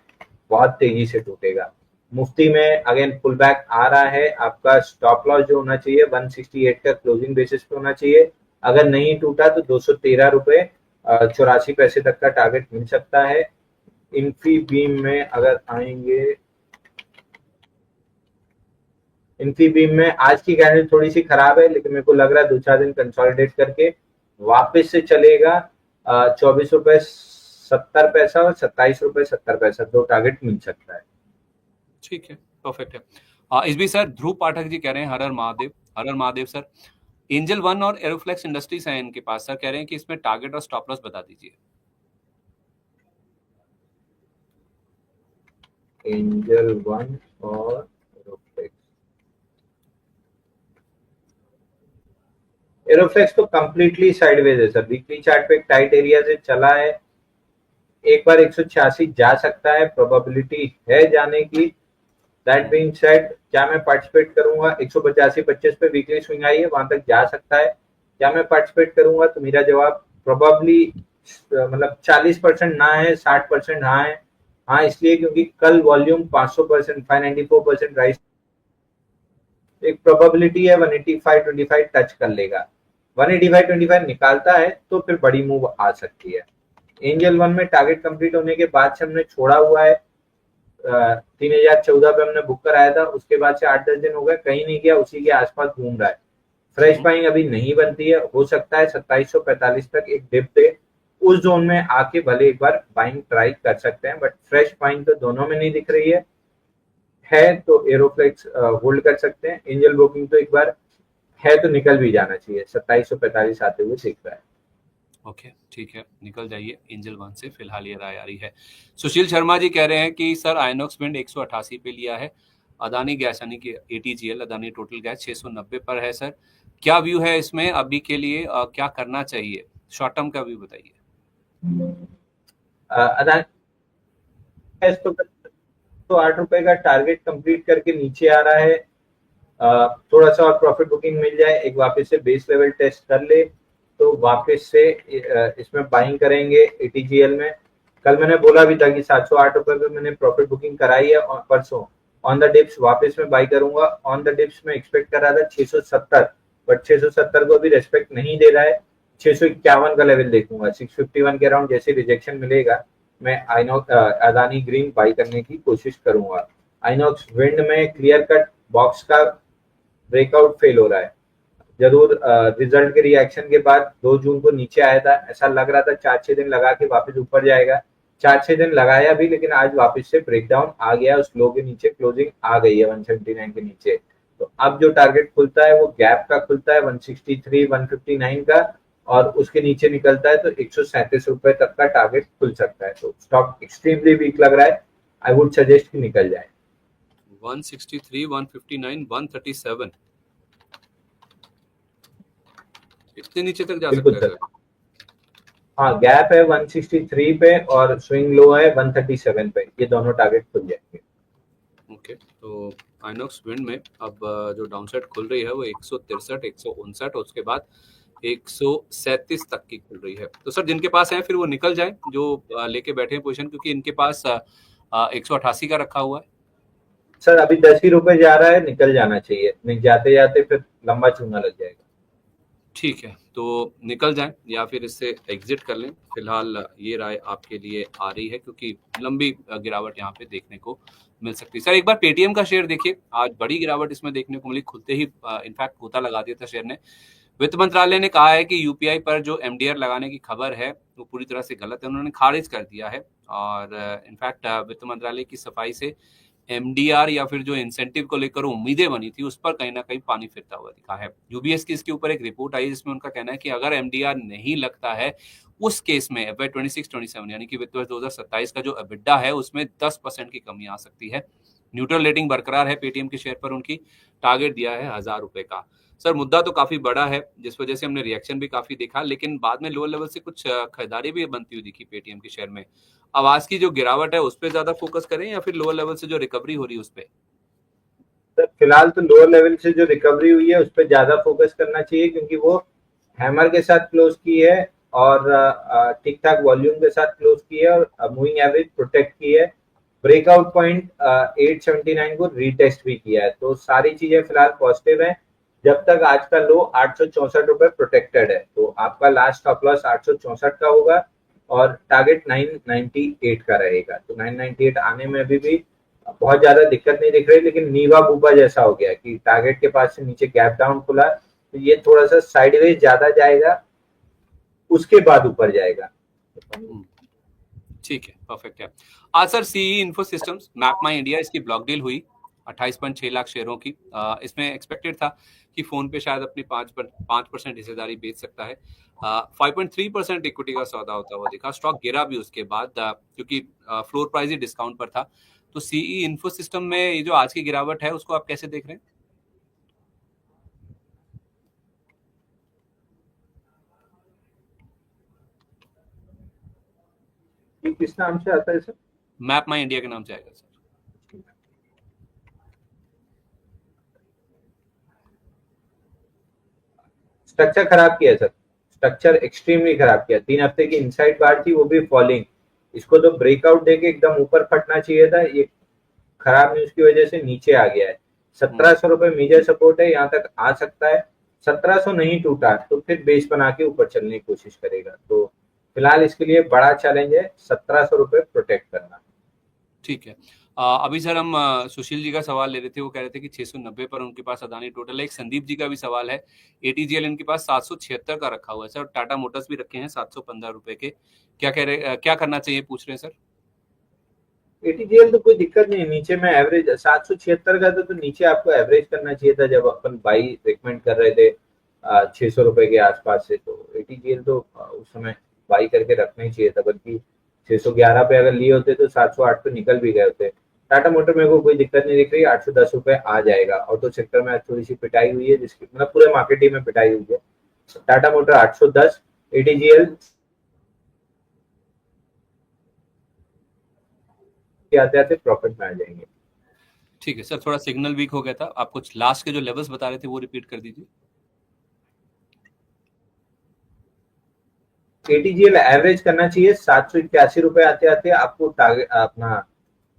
बहुत तेजी से टूटेगा। मुफ्ती में अगेन पुल बैक आ रहा है, आपका स्टॉप लॉस जो होना चाहिए 168 का क्लोजिंग बेसिस पे होना चाहिए। अगर नहीं टूटा तो 213 रुपए 84 पैसे तक का टारगेट मिल सकता है। इन्फीबीम में अगर आएंगे, इन्फीबीम में आज की कैंडल थोड़ी सी खराब है, लेकिन मेरे को लग रहा है 2-4 दिन कंसोलिडेट करके वापस से चलेगा। 24 रुपए 70 पैसा और 27 रुपए 70 पैसा, 2 टारगेट मिल सकता है। ठीक है, परफेक्ट है। इस बीच सर ध्रुव पाठक जी कह रहे हैं, हर हर महादेव, हर हर महादेव सर। एंजल वन और एरोफ्लेक्स इंडस्ट्रीज है इनके पास सर, कह रहे हैं कि इसमें टारगेट और स्टॉप लॉस बता दीजिए। एंजल वन और एरोफ्लेक्स, एरोफ्लेक्स तो कंप्लीटली साइडवेज है सर। वीकली चार्ट पे एक टाइट एरिया से चला है, एक बार 186 जा सकता है, प्रोबेबिलिटी है जाने की। दैट बीइंग सेड, क्या मैं पार्टिसिपेट करूंगा? 185-25 पे वीकली स्विंग आई है, वहां तक जा सकता है। क्या मैं पार्टिसिपेट करूंगा? तो मेरा जवाब प्रोबेबली मतलब 40% ना है, 60% हाँ है। हाँ इसलिए क्योंकि कल वॉल्यूम 500%, 594% राइज एक प्रोबेबिलिटी है 185.25 टच कर लेगा। 185.25 निकालता है तो फिर बड़ी मूव आ सकती है। एंजल 1 में टारगेट कंप्लीट होने के बाद से हमने छोड़ा हुआ है, 3014 पे हमने बुक कराया था, उसके बाद से 8-10 दिन हो गए, कहीं नहीं गया, उसी के आसपास घूम रहा है। फ्रेश बाइंग अभी नहीं बनती है, हो सकता है 2745 तक एक डिप दे, उस जोन में आके भले एक बार बाइंग ट्राई कर सकते हैं, बट फ्रेश बाइंग तो दोनों में नहीं दिख रही है तो एरोफ्लेक्स होल्ड कर सकते हैं। एंजल ब्रोकिंग तो एक बार है तो निकल भी जाना चाहिए, 2745 आते हुए दिख रहा है। ओके ठीक है, निकल जाइए एंजल 1 से, फिलहाल ये राय आ रही है। सुशील शर्मा जी कह रहे हैं कि सर आइनॉक्स विंड 188 पे लिया है, अदानी गैस यानी कि ATGL अदानी टोटल गैस 690 पर है सर, क्या व्यू है इसमें अभी के लिए, क्या करना चाहिए, शॉर्ट टर्म का व्यू बताइए। अदानी गैस तो 8 रुपए का टारगेट कंप्लीट करके नीचे आ रहा है, थोड़ा सा और प्रॉफिट बुकिंग मिल जाए, एक वापस से बेस लेवल टेस्ट कर ले तो वापस से इसमें बाइंग करेंगे ATGL में। कल मैंने बोला भी था कि 708 रुपए पे मैंने प्रॉफिट बुकिंग कराई है, और परसों ऑन द डिप्स वापस में बाई करूंगा। ऑन द डिप्स में एक्सपेक्ट कर रहा था 670, बट 670 को भी रेस्पेक्ट नहीं दे रहा है, 651 का लेवल देखूंगा। 651 के अराउंड जैसे रिजेक्शन मिलेगा मैं आइनॉक्स अदानी ग्रीन बाई करने की कोशिश करूंगा। आइनॉक्स विंड में क्लियर कट बॉक्स का ब्रेकआउट फेल हो रहा है, जरूर रिजल्ट के रिएक्शन के बाद 2 जून को नीचे आया था, ऐसा लग रहा था 4-6 दिन लगा के वापस ऊपर जाएगा, 4-6 दिन लगाया भी, लेकिन आज वापस से ब्रेकडाउन आ गया, उस लो के नीचे क्लोजिंग आ गई है 179 के नीचे। तो अब जो टारगेट खुलता है वो गैप का खुलता है 163 159 का, और उसके नीचे निकलता है तो 137 रुपए तक का टारगेट खुल सकता है। तो स्टॉक एक्सट्रीमली वीक लग रहा है, आई वुड सजेस्ट कि निकल जाए। 163 159 137 इतने नीचे तक जा सकता है। हाँ, गैप है 163 पे और स्विंग लो है 137 पे, ये दोनों टारगेट खुल जाएंगे। ओके तो आइनॉक्स विंड में अब जो डाउनसाइड खुल रही है वो 163 159 और उसके बाद 137 तक की खुल रही है। तो सर जिनके पास है फिर वो निकल जाए, जो लेके बैठे हैं पोजीशन, क्योंकि इनके पास 188 का रखा हुआ है। सर अभी 10 ही रुपए जा रहा है, निकल जाना चाहिए, नहीं जाते जाते फिर लंबा चूना लग जाएगा। ठीक है तो निकल जाएं या फिर इससे एग्जिट कर लें, फिलहाल ये राय आपके लिए आ रही है, क्योंकि लंबी गिरावट यहाँ पे देखने को मिल सकती है। सर एक बार पेटीएम का शेयर देखिए, आज बड़ी गिरावट इसमें देखने को मिली, खुलते ही इनफैक्ट गोता लगा दिया था शेयर ने। वित्त मंत्रालय ने कहा है कि यूपीआई पर जो MDR लगाने की खबर है वो पूरी तरह से गलत है, उन्होंने खारिज कर दिया है। और इनफैक्ट वित्त मंत्रालय की सफाई से MDR या फिर जो इंसेंटिव को लेकर उम्मीदें बनी थी उस पर कहीं ना कहीं पानी फिरता हुआ दिखा है। यूबीएस की इसके ऊपर एक रिपोर्ट आई जिसमें उनका कहना है कि अगर MDR नहीं लगता है उस केस में FY 26-27 यानी कि वित्त वर्ष 2027 का जो EBITDA है उसमें 10% की कमी आ सकती है। न्यूट्रल रेटिंग बरकरार है पेटीएम के शेयर पर, उनकी टारगेट दिया है 1000 रुपए का। सर मुद्दा तो काफी बड़ा है जिस वजह से हमने रिएक्शन भी काफी देखा, लेकिन बाद में लोअर लेवल से कुछ खरीदारी भी बनती हुई दिखी पेटीएम के शेयर में। आवाज की जो गिरावट है उस पर ज्यादा फोकस करें या फिर लोअर लेवल से जो रिकवरी हो रही है उस पर? सर फिलहाल तो लोअर लेवल से जो रिकवरी हुई है उस पर ज्यादा फोकस करना चाहिए, क्योंकि वो हैमर के साथ क्लोज की है और ठीक ठाक वॉल्यूम के साथ क्लोज की है और मूविंग एवरेज प्रोटेक्ट की है। ब्रेकआउट पॉइंट 879 को रीटेस्ट भी किया है, तो सारी चीजें फिलहाल पॉजिटिव है। जब तक आज का लो 864 रुपए प्रोटेक्टेड है, तो आपका लास्ट स्टॉप लॉस 864 का होगा और टारगेट 998 का रहेगा। तो 998 आने में अभी भी बहुत ज्यादा दिक्कत नहीं दिख रही, लेकिन नीवा बूबा जैसा हो गया कि टारगेट के पास से नीचे गैप डाउन खुला, तो ये थोड़ा सा साइडवेज ज्यादा जाएगा, उसके बाद ऊपर जाएगा। ठीक है, परफेक्ट है। आज sir CE info systems map my India इसकी ब्लॉक डील हुई 28.6 लाख शेयरों की। इसमें एक्सपेक्टेड था कि फोन पे शायद अपनी 5% हिस्सेदारी बेच सकता है। 5.3% इक्विटी का सौदा होता हुआ दिखा, स्टॉक गिरा भी उसके बाद क्योंकि फ्लोर प्राइस ही डिस्काउंट पर था। तो सीई इन्फो सिस्टम में ये जो आज की गिरावट है उसको आप कैसे देख रहे हैं? किस नाम से आता है सर? मैप माई इंडिया के नाम से आएगा सर। स्ट्रक्चर खराब किया सर, स्ट्रक्चर एक्सट्रीमली खराब किया। 3 हफ्ते की इनसाइड बार थी, वो भी फॉलिंग। इसको तो ब्रेकआउट देके एकदम ऊपर फटना चाहिए था, ये खराब न्यूज की वजह से नीचे आ गया है। ₹1700 मेजर सपोर्ट है, यहाँ तक आ सकता है। 1700 नहीं टूटा तो फिर बेस बना के ऊपर चलने की कोशिश करेगा। तो फिलहाल इसके लिए बड़ा चैलेंज है ₹1700 प्रोटेक्ट करना। ठीक है। अभी सर हम सुशील जी का सवाल ले रहे थे, वो कह रहे थे कि 690 पर उनके पास अदानी टोटल है। एक संदीप जी का भी सवाल है, एटीजीएल इनके पास 776 का रखा हुआ है सर, टाटा मोटर्स भी रखे हैं 715 रुपए के। क्या कह रहे, क्या करना चाहिए पूछ रहे हैं सर। एटीजीएल तो कोई दिक्कत नहीं है, नीचे में एवरेज 776 का तो नीचे आपको एवरेज करना चाहिए था जब अपन बाई रिकमेंड कर रहे थे ₹600 के आसपास से। तो एटीजीएल तो उस समय बाई करके रखना ही चाहिए था, बल्कि 611 पे अगर लिए होते तो 708 पे निकल भी गए होते। टाटा मोटर मेरे को कोई दिक्कत नहीं दिख रही, ₹810 आ जाएगा। ऑटो सेक्टर में आज थोड़ी सी पिटाई हुई है, जिसकी मतलब पूरे मार्केट ही में पिटाई हुई है। टाटा मोटर 810, एटीजीएल आते आते प्रॉफिट में आ जाएंगे। ठीक है सर, थोड़ा सिग्नल वीक हो गया था, आप कुछ लास्ट के जो लेवल्स बता रहे थे वो रिपीट कर दीजिए। एटीजीएल एवरेज करना चाहिए, ₹781 आते आते आपको टारगेट अपना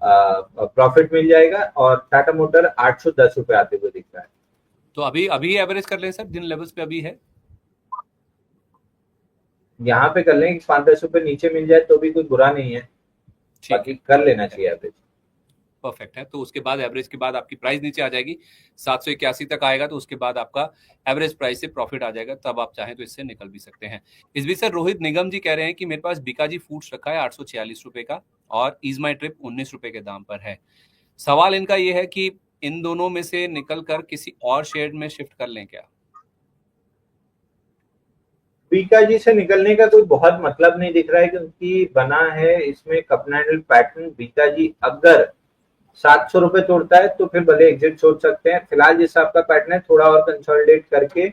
प्रॉफिट मिल जाएगा। और टाटा मोटर ₹810 आते हुए दिख रहा है। तो अभी अभी एवरेज कर लें सर, जिन लेवल्स पे अभी है। यहाँ पे कर लें कि 5-10 रुपए नीचे मिल जाए तो भी कोई बुरा नहीं है, बाकी कर लेना चाहिए एवरेज। परफेक्ट है। तो उसके बाद एवरेज के बाद आपकी प्राइस नीचे आ जाएगी, 781 तक आएगा, तो उसके बाद आपका एवरेज प्राइस से प्रॉफिट आ जाएगा, तब आप चाहें तो इससे निकल भी सकते हैं। इस बीच सर रोहित निगम जी कह रहे हैं कि मेरे पास बीकाजी फूड्स रखा है 846 रुपए का, और ईज माई ट्रिप 19 रुपए के दाम पर है। सवाल इनका ये है कि इन दोनों में से निकल कर किसी और शेयर में शिफ्ट कर लें क्या। बीकाजी से निकलने का कोई बहुत मतलब नहीं दिख रहा है, क्योंकि बना है इसमें कप एंड पैटर्न। बीकाजी अगर ₹700 तोड़ता है तो फिर भले एग्जिट सोच सकते हैं। फिलहाल जिस आपका पैटर्न है थोड़ा और कंसोलिडेट करके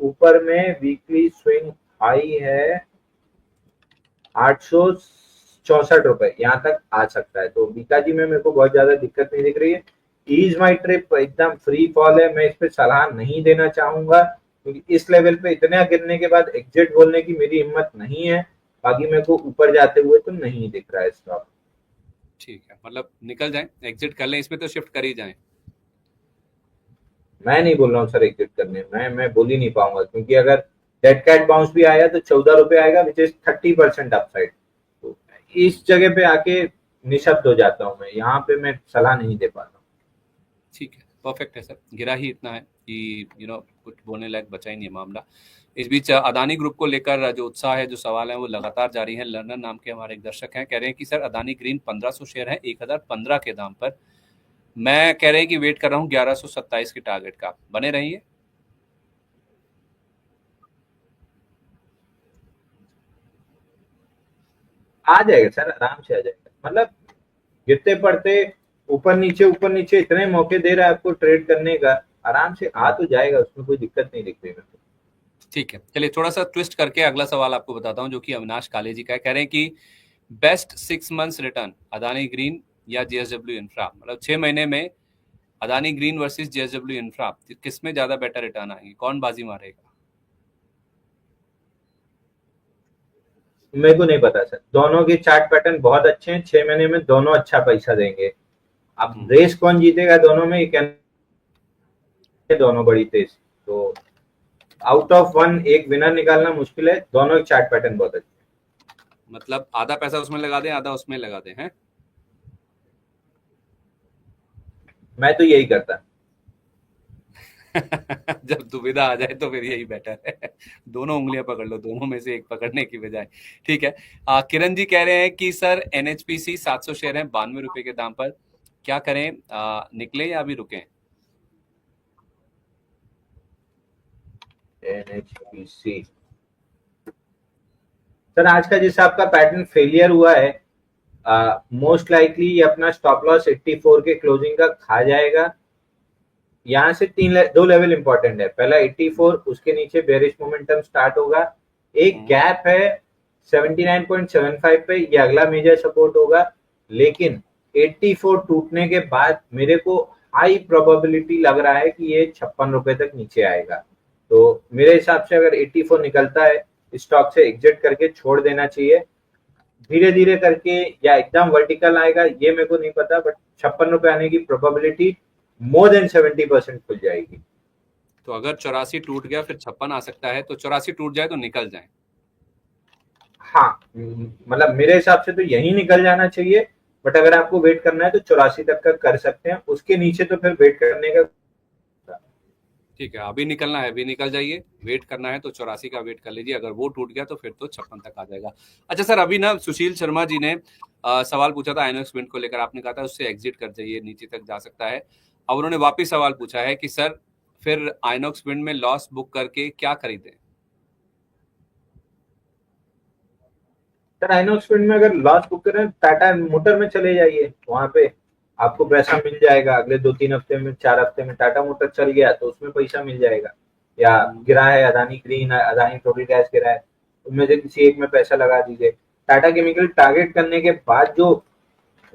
ऊपर में वीकली स्विंग हाई है ₹864, यहाँ तक आ सकता है। तो बीकाजी में मेरे को बहुत ज्यादा दिक्कत नहीं दिख रही है। ईज माई ट्रिप एकदम फ्री फॉल है, मैं इस पे सलाह नहीं देना चाहूंगा, क्योंकि इस लेवल पे इतना गिरने के बाद एग्जिट बोलने की मेरी हिम्मत नहीं है। बाकी मेरे को ऊपर जाते हुए तो नहीं दिख रहा है स्टॉक। ठीक है, मतलब निकल जाएं, एग्जिट कर लें, इसमें तो शिफ्ट कर ही जाएं। मैं नहीं बोल रहा हूँ सर एग्जिट करने, मैं बोल ही नहीं पाऊंगा, क्योंकि अगर डेड कैट बाउंस भी आया तो ₹14 आएगा, विच इज 30% अपसाइड। तो इस जगह पे आके निशब्द हो जाता हूँ मैं, यहाँ पे मैं सलाह नहीं दे पाता। ठीक है, परफेक्ट है सर, गिरा ही इतना है कि कुछ बोलने लायक बचा ही नहीं है मामला। इस बीच अदानी ग्रुप को लेकर जो उत्साह है, जो सवाल है, वो लगातार जारी है। लर्नर नाम के हमारे एक दर्शक हैं, कह रहे हैं कि सर अदानी ग्रीन 1500 शेयर है 1015 के दाम पर, मैं कह रहे हैं कि वेट कर रहा हूँ 1127 के टारगेट का, बने रहिए। आ जाएगा सर, आराम से आ जाएगा। मतलब गिरते पड़ते ऊपर नीचे इतने मौके दे रहा है आपको ट्रेड करने का, आराम से आ तो जाएगा, उसमें कोई दिक्कत नहीं दिख रही मेरे को। ठीक है, चलिए थोड़ा सा ट्विस्ट करके अगला सवाल आपको बताता हूं, जो कि अविनाश काले जी का है। कह रहे हैं कि best 6 months return Adani green या जेएसडब्ल्यू इंफ्रा, मतलब 6 महीने में Adani green versus JSW infra, किस में ज्यादा बेटर रिटर्न आएंगे, कौन बाजी मारेगा। मेरे को नहीं पता सर, दोनों के चार्ट पैटर्न बहुत अच्छे हैं, 6 महीने में दोनों अच्छा पैसा देंगे। अब रेस कौन जीतेगा दोनों में, ये कहने दोनों बड़ी तेज, तो आउट ऑफ वन एक विनर निकालना मुश्किल है। दोनों चार्ट पैटर्न बहुत अच्छे, मतलब आधा पैसा उसमें लगा दें, आधा उसमें लगा दें, हैं। मैं तो यही करता। जब दुविधा आ जाए तो फिर यही बेटर है, दोनों उंगलियां पकड़ लो, दोनों में से एक पकड़ने की बजाय। ठीक है, किरण जी कह रहे हैं कि सर एनएचपीसी 700 शेयर हैं 92 रुपए के दाम पर, क्या करें, निकले या अभी रुकें। एनएचपीसी सर आज का जैसा आपका पैटर्न फेलियर हुआ है, मोस्ट लाइकली ये अपना स्टॉप लॉस 84 के क्लोजिंग का खा जाएगा। यहाँ से दो लेवल इंपॉर्टेंट है, पहला 84, उसके नीचे बेरिश मोमेंटम स्टार्ट होगा। एक गैप है 79.75 पे, ये अगला मेजर सपोर्ट होगा। लेकिन 84 टूटने के बाद मेरे को हाई प्रोबेबिलिटी लग रहा है कि ये ₹56 तक नीचे आएगा। तो मेरे हिसाब से अगर 84 निकलता है, स्टॉक से एग्जिट करके छोड़ देना चाहिए। धीरे धीरे करके या एकदम वर्टिकल आएगा ये मेरे को नहीं पता, बट ₹56 आने की प्रोबेबिलिटी मोर देन 70% खुल जाएगी। तो अगर 84 टूट गया फिर 56 आ सकता है, तो 84 टूट जाए तो निकल जाए। हाँ, मतलब मेरे हिसाब से तो यही निकल जाना चाहिए, बट अगर आपको वेट करना है तो 84 तक का कर सकते हैं, उसके नीचे तो फिर वेट करने का। ठीक है, अभी निकलना है, अभी निकल जाइए। वेट करना है तो 84 का वेट कर लीजिए, अगर वो टूट गया तो फिर तो 56 तक आ जाएगा। अच्छा सर, अभी ना सुशील शर्मा जी ने सवाल पूछा था आइनॉक्स विंड को लेकर, आपने कहा था उससे एग्जिट कर जाइए, नीचे तक जा सकता है। अब उन्होंने वापिस सवाल पूछा है कि सर फिर आइनॉक्स विंड में लॉस बुक करके क्या खरीदें। सर आइनॉक्स फील्ड में अगर लॉस बुक करें, टाटा मोटर में चले जाइए, वहां पे आपको पैसा मिल जाएगा। अगले 2-3 हफ्ते में, 4 हफ्ते में टाटा मोटर चल गया तो उसमें पैसा मिल जाएगा। या गिरा है Adani green, Adani total gas गिरा है, उनमें से किसी एक में पैसा लगा दीजिए। टाटा केमिकल टारगेट करने के बाद जो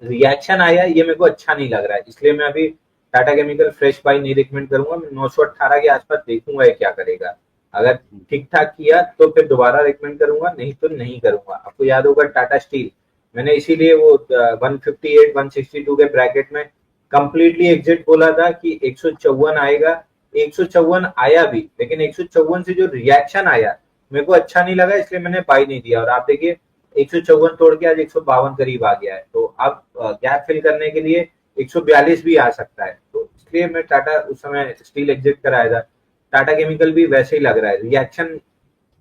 रिएक्शन आया, ये मेरे को अच्छा नहीं लग रहा है, इसलिए मैं अभी टाटा केमिकल फ्रेश बाई नहीं रिकमेंड करूंगा। मैं 918 के आसपास देखूंगा ये क्या करेगा। अगर ठीक ठाक किया तो फिर दोबारा रिकमेंड करूंगा, नहीं तो नहीं करूंगा। आपको याद होगा टाटा स्टील, मैंने इसीलिए वो 158 162 के ब्रैकेट में कंप्लीटली एग्जिट बोला था कि 154 आएगा। 154 आया भी, लेकिन 154 से जो रिएक्शन आया मेरे को अच्छा नहीं लगा, इसलिए मैंने बाई नहीं दिया। और आप देखिए 154 तोड़ के आज 152 करीब आ गया है, तो अब गैप फिल करने के लिए 142 भी आ सकता है। तो इसलिए मैं टाटा उस समय स्टील एग्जिट कराया था। टाटा केमिकल भी वैसे ही लग रहा है, रिएक्शन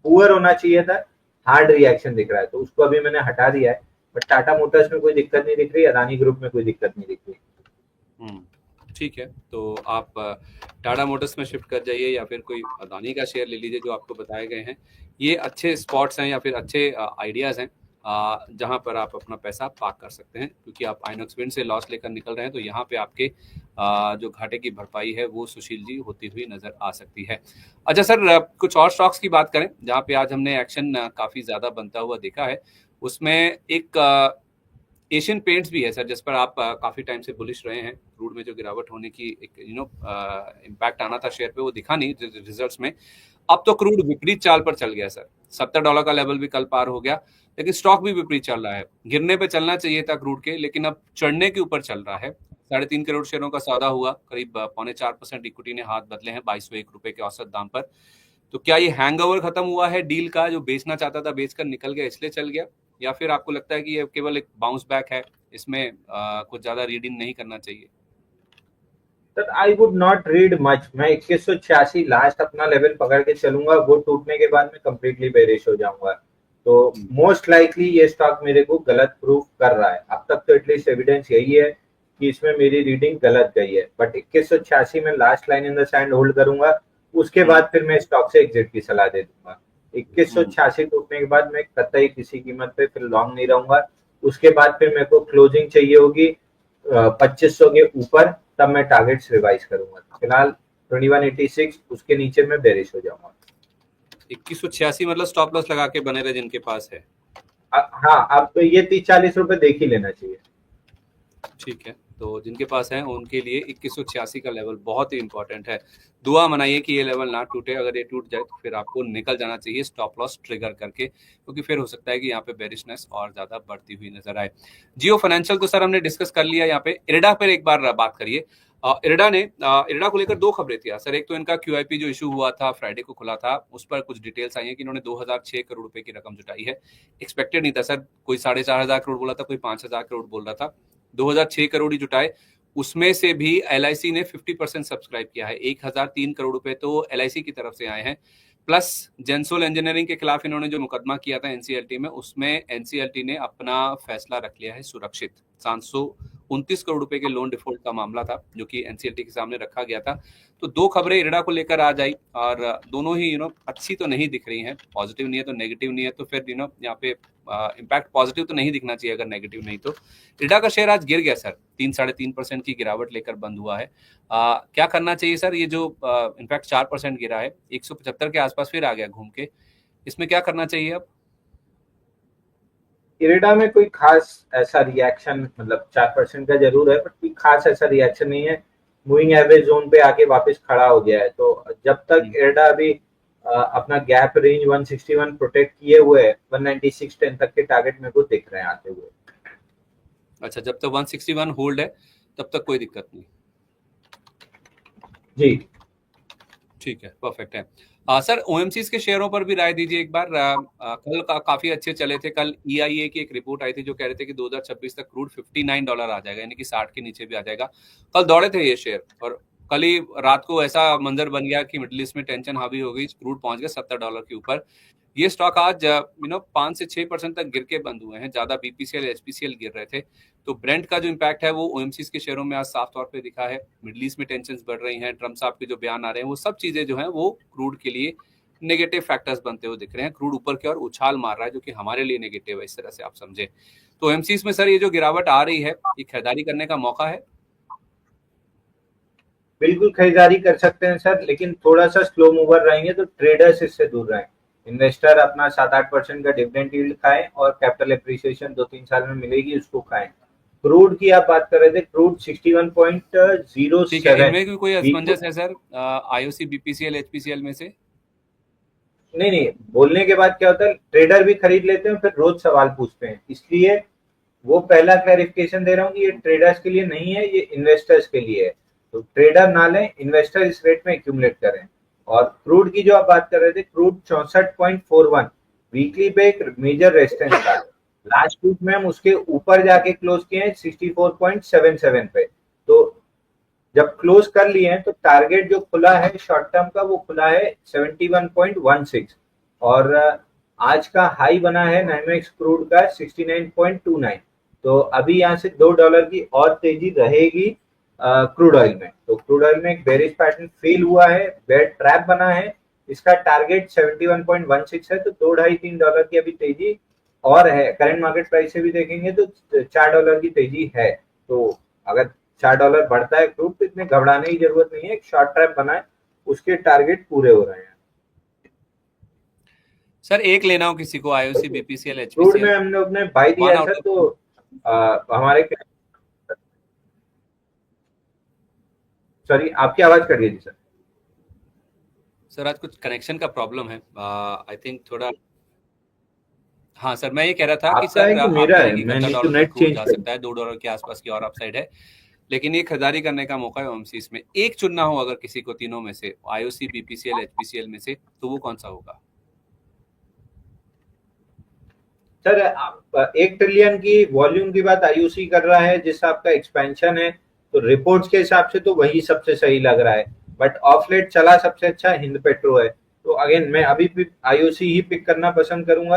पुअर होना चाहिए था, हार्ड रिएक्शन दिख रहा है, तो उसको अभी मैंने हटा दिया है। बट टाटा मोटर्स में कोई दिक्कत नहीं दिख रही, अदानी ग्रुप में कोई दिक्कत नहीं दिख रही। ठीक है, तो आप टाटा मोटर्स में शिफ्ट कर जाइए या फिर कोई अदानी का शेयर ले लीजिए जो आपको बताए गए हैं। ये अच्छे स्पॉट्स हैं या फिर अच्छे आइडियाज़ हैं जहां पर आप अपना पैसा पार्क कर सकते हैं, क्योंकि आप आइनॉक्स विंड से लॉस लेकर निकल रहे हैं, तो यहाँ पे आपके जो घाटे की भरपाई है वो सुशील जी होती हुई नजर आ सकती है। अच्छा सर, कुछ और स्टॉक्स की बात करें जहाँ पे आज हमने एक्शन काफी ज्यादा बनता हुआ देखा है। उसमें एक एशियन पेंट्स भी है सर, जिस पर आप काफी टाइम से बुलिश रहे हैं। क्रूड में जो गिरावट होने की एक इम्पैक्ट आना था शेयर पे, वो दिखा नहीं रिजल्ट्स में। अब तो क्रूड विपरीत चाल पर चल गया सर, $70 का लेवल भी कल पार हो गया, लेकिन स्टॉक भी विपरीत चल रहा है। गिरने पे चलना चाहिए था क्रूड के, लेकिन अब चढ़ने के ऊपर चल रहा है। 3.5 करोड़ शेयरों का सौदा हुआ, करीब 3.25% इक्विटी ने हाथ बदले हैं 2201 रुपए के औसत दाम पर। तो क्या ये हैंगओवर खत्म हुआ है डील का, जो बेचना चाहता था बेचकर निकल गया इसलिए चल गया, या फिर आपको लगता है कि ये केवल एक बाउंस बैक है, इसमें कुछ ज्यादा रीडिंग नहीं करना चाहिए? Sir I would not read much. मैं 2186 लास्ट अपना लेवल पकड़ के चलूंगा, वो टूटने के बाद मैं कंप्लीटली बेरिश हो जाऊंगा। तो मोस्ट लाइकली ये स्टॉक मेरे को गलत प्रूफ कर रहा है। अब तक तो एटलीस्ट एविडेंस यही है कि इसमें मेरी रीडिंग गलत गई है, बट 2186 में last line in the sand hold करूंगा। उसके बाद फिर मैं स्टॉक से एग्जिट की सलाह दे दूंगा। 2186 टूटने के बाद मैं कतई किसी कीमत पे फिर लॉन्ग नहीं रहूंगा। उसके बाद फिर मेरे को क्लोजिंग चाहिए होगी 2500 के ऊपर, तब मैं टारगेट्स रिवाइज करूंगा। फिलहाल 2186, उसके नीचे मैं बेरिश हो जाऊंगा। 2186 मतलब स्टॉप लॉस लगा के बने रहे जिनके पास है। हाँ, अब तो ये 30-40 रुपए देख ही लेना चाहिए। ठीक है, तो जिनके पास है उनके लिए 2186 का लेवल बहुत ही इंपॉर्टेंट है। दुआ मनाइए कि ये लेवल ना टूटे, अगर ये टूट जाए तो फिर आपको निकल जाना चाहिए स्टॉप लॉस ट्रिगर करके, क्योंकि फिर हो सकता है कि यहाँ पे बेरिशनेस और ज्यादा बढ़ती हुई नजर आए। जियो फाइनेंशियल तो सर हमने डिस्कस कर लिया, यहाँ पे इरडा पर एक बार बात करिए। इरडा को लेकर दो खबरें थी सर। एक तो इनका QIP जो इशू हुआ था, फ्राइडे को खुला था, उस पर कुछ डिटेल्स आई है कि इन्होंने 2006 करोड़ रुपए की रकम जुटाई है। एक्सपेक्टेड नहीं था सर, कोई 4,500 करोड़ बोला था, कोई 5,000 करोड़ बोल रहा था। 2006 करोड़ ही जुटाए, उसमें से भी LIC ने 50% सब्सक्राइब किया है। 1,003 करोड़ रुपए तो LIC की तरफ से आए हैं, प्लस जेंसोल इंजीनियरिंग के खिलाफ इन्होंने जो मुकदमा किया था NCLT में, उसमें NCLT ने अपना फैसला रख लिया है सुरक्षित। 729 करोड़ रुपए के लोन डिफॉल्ट का मामला था जो कि NCLT के सामने रखा गया था। तो दो खबरें इरडा को लेकर आ जाई, और दोनों ही अच्छी तो नहीं दिख रही हैं। पॉजिटिव नहीं है तो नेगेटिव नहीं है, तो फिर यहाँ पे इम्पैक्ट पॉजिटिव तो नहीं दिखना चाहिए अगर नेगेटिव नहीं तो। इरडा का शेयर आज गिर गया सर, 3-3.5% की गिरावट लेकर बंद हुआ है। क्या करना चाहिए सर? ये जो इनफैक्ट 4% गिरा है, 175 के आसपास फिर आ गया घूम के, इसमें क्या करना चाहिए अब? इरेडा में कोई खास ऐसा रिएक्शन, मतलब 4% का जरूर है, बट कोई खास ऐसा रिएक्शन नहीं है। मूविंग एवरेज जोन पे आके वापस खड़ा हो गया है, तो जब तक इरेडा अभी अपना गैप रेंज 161 प्रोटेक्ट किए हुए है, 196.10 तक के टारगेट मेरे को दिख रहे हैं आते हुए। अच्छा, जब तक 161 होल्ड है तब तक कोई दिक्कत नहीं। जी। ठीक है, परफेक्ट है। सर ओएमसीज के शेयरों पर भी राय दीजिए एक बार। कल काफी अच्छे चले थे। कल ईआईए की एक रिपोर्ट आई थी जो कह रहे थे कि 2026 तक क्रूड $59 आ जाएगा, यानी कि 60 के नीचे भी आ जाएगा। कल दौड़े थे ये शेयर, और कल ही रात को ऐसा मंजर बन गया कि मिडिल ईस्ट में टेंशन हावी हो गई, क्रूड पहुंच गया $70 के ऊपर। ये स्टॉक आज 5 से 6% तक गिर के बंद हुए हैं। ज्यादा बीपीसीएल एचपीसीएल गिर रहे थे। तो ब्रेंट का जो इम्पैक्ट है वो ओएमसीज के शेयरों में आज साफ तौर पे दिखा है। मिडिल ईस्ट में टेंशन बढ़ रही हैं, ट्रम्प साहब के जो बयान आ रहे हैं, वो सब चीजें जो हैं वो क्रूड के लिए नेगेटिव फैक्टर्स बनते हुए दिख रहे हैं। क्रूड ऊपर की ओर उछाल मार रहा है, जो कि हमारे लिए नेगेटिव है, इस तरह से आप समझे। तो ओएमसीज में सर ये जो गिरावट आ रही है, ये खरीदारी करने का मौका है? बिल्कुल खरीदारी कर सकते हैं सर, लेकिन थोड़ा सा स्लो मूवर रहेंगे तो ट्रेडर्स इससे दूर रहें। इन्वेस्टर अपना 7-8% का डिविडेंड यील्ड खाएं और कैपिटल एप्रिसिएशन 2-3 साल में मिलेगी, उसको खाएं। क्रूड की आप बात कर रहे थे, क्रूड ठीक है, 61.07 इनमें भी कोई वीक। असमंजस है सर आईओसी बीपीसीएल एचपीसीएल में से? नहीं नहीं, बोलने के बाद क्या होता है, ट्रेडर भी खरीद लेते हैं फिर रोज सवाल पूछते हैं, इसलिए वो पहला क्लैरिफिकेशन दे रहा हूँ कि ये ट्रेडर्स के लिए नहीं है, ये इन्वेस्टर्स के लिए है। तो ट्रेडर ना लें, इन्वेस्टर इस रेट में एक्यूमुलेट करें। और क्रूड की जो आप बात कर रहे थे, क्रूड 64.41 वीकली पे एक मेजर रेजिस्टेंस था। लास्ट वीक में हम उसके ऊपर जाके क्लोज किए हैं 64.77 पे। तो जब क्लोज कर लिए हैं तो टारगेट जो खुला है शॉर्ट टर्म का, वो खुला है 71.16। और आज का हाई बना है नाइमेक्स क्रूड का 69.29। तो अभी यहाँ से $2 की और तेजी रहेगी क्रूड ऑयल में। तो क्रूड ऑयल में एक बेरिश पैटर्न फेल हुआ है, बेयर ट्रैप बना है। इसका टारगेट 71.16 है, तो $2-2.5-3 की अभी तेजी और है। करंट मार्केट प्राइस से भी देखेंगे तो $4 की तेजी है। तो अगर $4 बढ़ता है क्रूड, तो इतने घबराने की जरूरत नहीं है। एक शॉर्ट ट्रैप बना है, उसके टारगेट पूरे हो रहे हैं। सर एक लेना हो किसी को आईओसी बीपीसीएल क्रूड एचपीसीएल, में हमने अपने बाई दिया वन है आउट सर, ऑफ तो हमारे, सॉरी आपकी आवाज कट गई थी सर। सर आज कुछ कनेक्शन का प्रॉब्लम है, आई थिंक थोड़ा। हाँ सर, मैं ये कह रहा था कि आपका है सर कि आप मेरा कह रहे है? हैं कि मैं इकहत्तर नहीं तो डॉलर तक नेट क्रूड चेंज जा कर। सकता है, $2 के आसपास की और अपसाइड है। लेकिन ये खरीदारी करने का मौका है ओएमसीज में। एक चुनना हो अगर किसी को तीनों में से, आईओसी बीपीसीएल एचपीसीएल में से, तो वो कौन सा होगा? सर 1 ट्रिलियन की वॉल्यूम की बात आईयूसी कर रहा है, जिस आपका एक्सपेंशन है, तो रिपोर्ट्स के हिसाब से तो वही सबसे सही लग रहा है। बट ऑफ लेट चला सबसे अच्छा हिंद पेट्रो है। तो अगेन मैं अभी भी आईयूसी ही पिक करना पसंद करूंगा।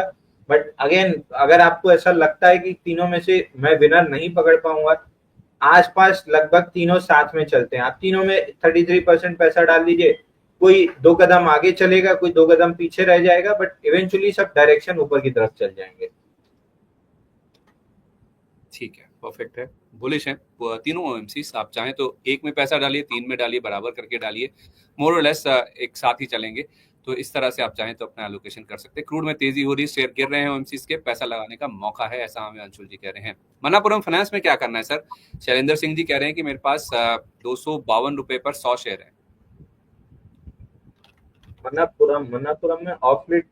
बट अगेन अगर आपको ऐसा लगता है कि तीनों में से मैं विनर नहीं पकड़ पाऊंगा, आसपास लगभग तीनों साथ में चलते हैं। आप तीनों में 33% पैसा डाल दीजिए, कोई 2 कदम आगे चलेगा, कोई 2 कदम पीछे रह जाएगा, बट इवेंचुअली सब डायरेक्शन ऊपर की तरफ चल जाएंगे। ठीक है, परफेक्ट है। बुलिश है वो तीनों ओएमसीज। आप चाहें तो एक में पैसा डालिए, तीन में डालिए, बराबर करके डालिए, मोर और लेस एक साथ ही चलेंगे। तो इस तरह से आप चाहें तो अपना एलोकेशन कर सकते हैं। क्रूड में तेजी हो रही है, शेयर गिर रहे हैं ओएमसीज के, पैसा लगाने का मौका है, ऐसा हमें अंशुल जी कह रहे हैं। मनापुरम फाइनेंस में क्या करना है सर? शैलेंद्र सिंह जी कह रहे हैं कि मेरे पास ₹252 पर 100 शेयर है। मन्नापुरम में ऑफ लेट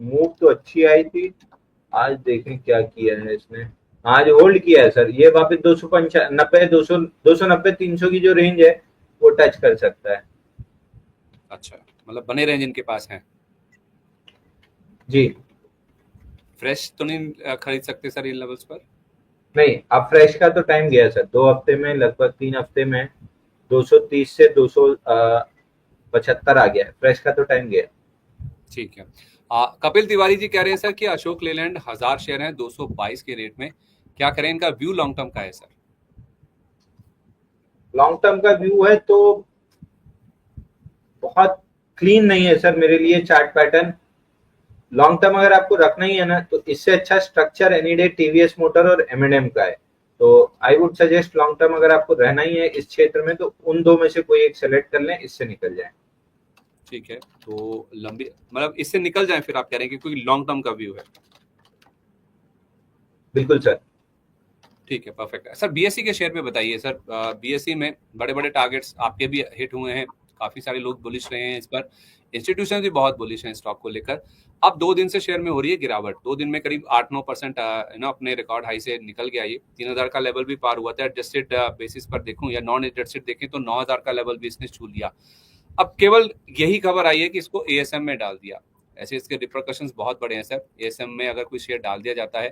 मूव तो अच्छी आई थी। आज देखें क्या किया है इसने। आज होल्ड किया है सर, ये वापस 295, 290, 300 की जो रेंज है वो टच कर सकता है। अच्छा, मतलब बने रेंज इनके पास हैं। जी फ्रेश तो नहीं खरीद सकते सर इन लेवल्स पर? नहीं, अब फ्रेश का तो टाइम गया सर। 2 हफ्ते में, लगभग 3 हफ्ते में 230 से 275 आ गया है। फ्रेश का तो टाइम गया। ठीक है। कपिल तिवारी जी कह रहे हैं सर कि अशोक लेलैंड 1000 शेयर हैं 222 के रेट में, क्या करें? इनका व्यू लॉन्ग टर्म का है सर? लॉन्ग टर्म का व्यू है तो बहुत क्लीन नहीं है सर मेरे लिए चार्ट पैटर्न। लॉन्ग टर्म अगर आपको रखना ही है ना, तो इससे अच्छा structure any day TVS motor और एमएनएम का है। तो I would suggest long term अगर आपको रहना ही है इस क्षेत्र में, तो उन दो में से कोई एक सेलेक्ट कर लें, इससे निकल जाए। ठीक है, तो लंबी मतलब इससे निकल जाए, फिर आप कह रहे हैं कि कोई लॉन्ग टर्म का व्यू है? बिल्कुल सर। ठीक है, परफेक्ट है सर। बीएसई के शेयर पे बताइए सर। बीएसई में बड़े बड़े टारगेट्स आपके भी हिट हुए हैं, काफी सारे लोग बुलिश रहे हैं इस पर, इंस्टीट्यूशन भी बहुत बुलिश हैं स्टॉक को लेकर। अब 2 दिन से शेयर में हो रही है गिरावट, 2 दिन में करीब 8-9% अपने रिकॉर्ड हाई से निकल गया। ये 3000 का लेवल भी पार हुआ था। एडजस्टेड बेसिस पर देखूं या नॉन एडजस्टेड देखें तो 9000 का लेवल भी इसने छू लिया। अब केवल यही खबर आई है कि इसको एएसएम में डाल दिया। ऐसे इसके रिप्रिकॉशंस बहुत बड़े हैं सर। एएसएम में अगर कोई शेयर डाल दिया जाता है,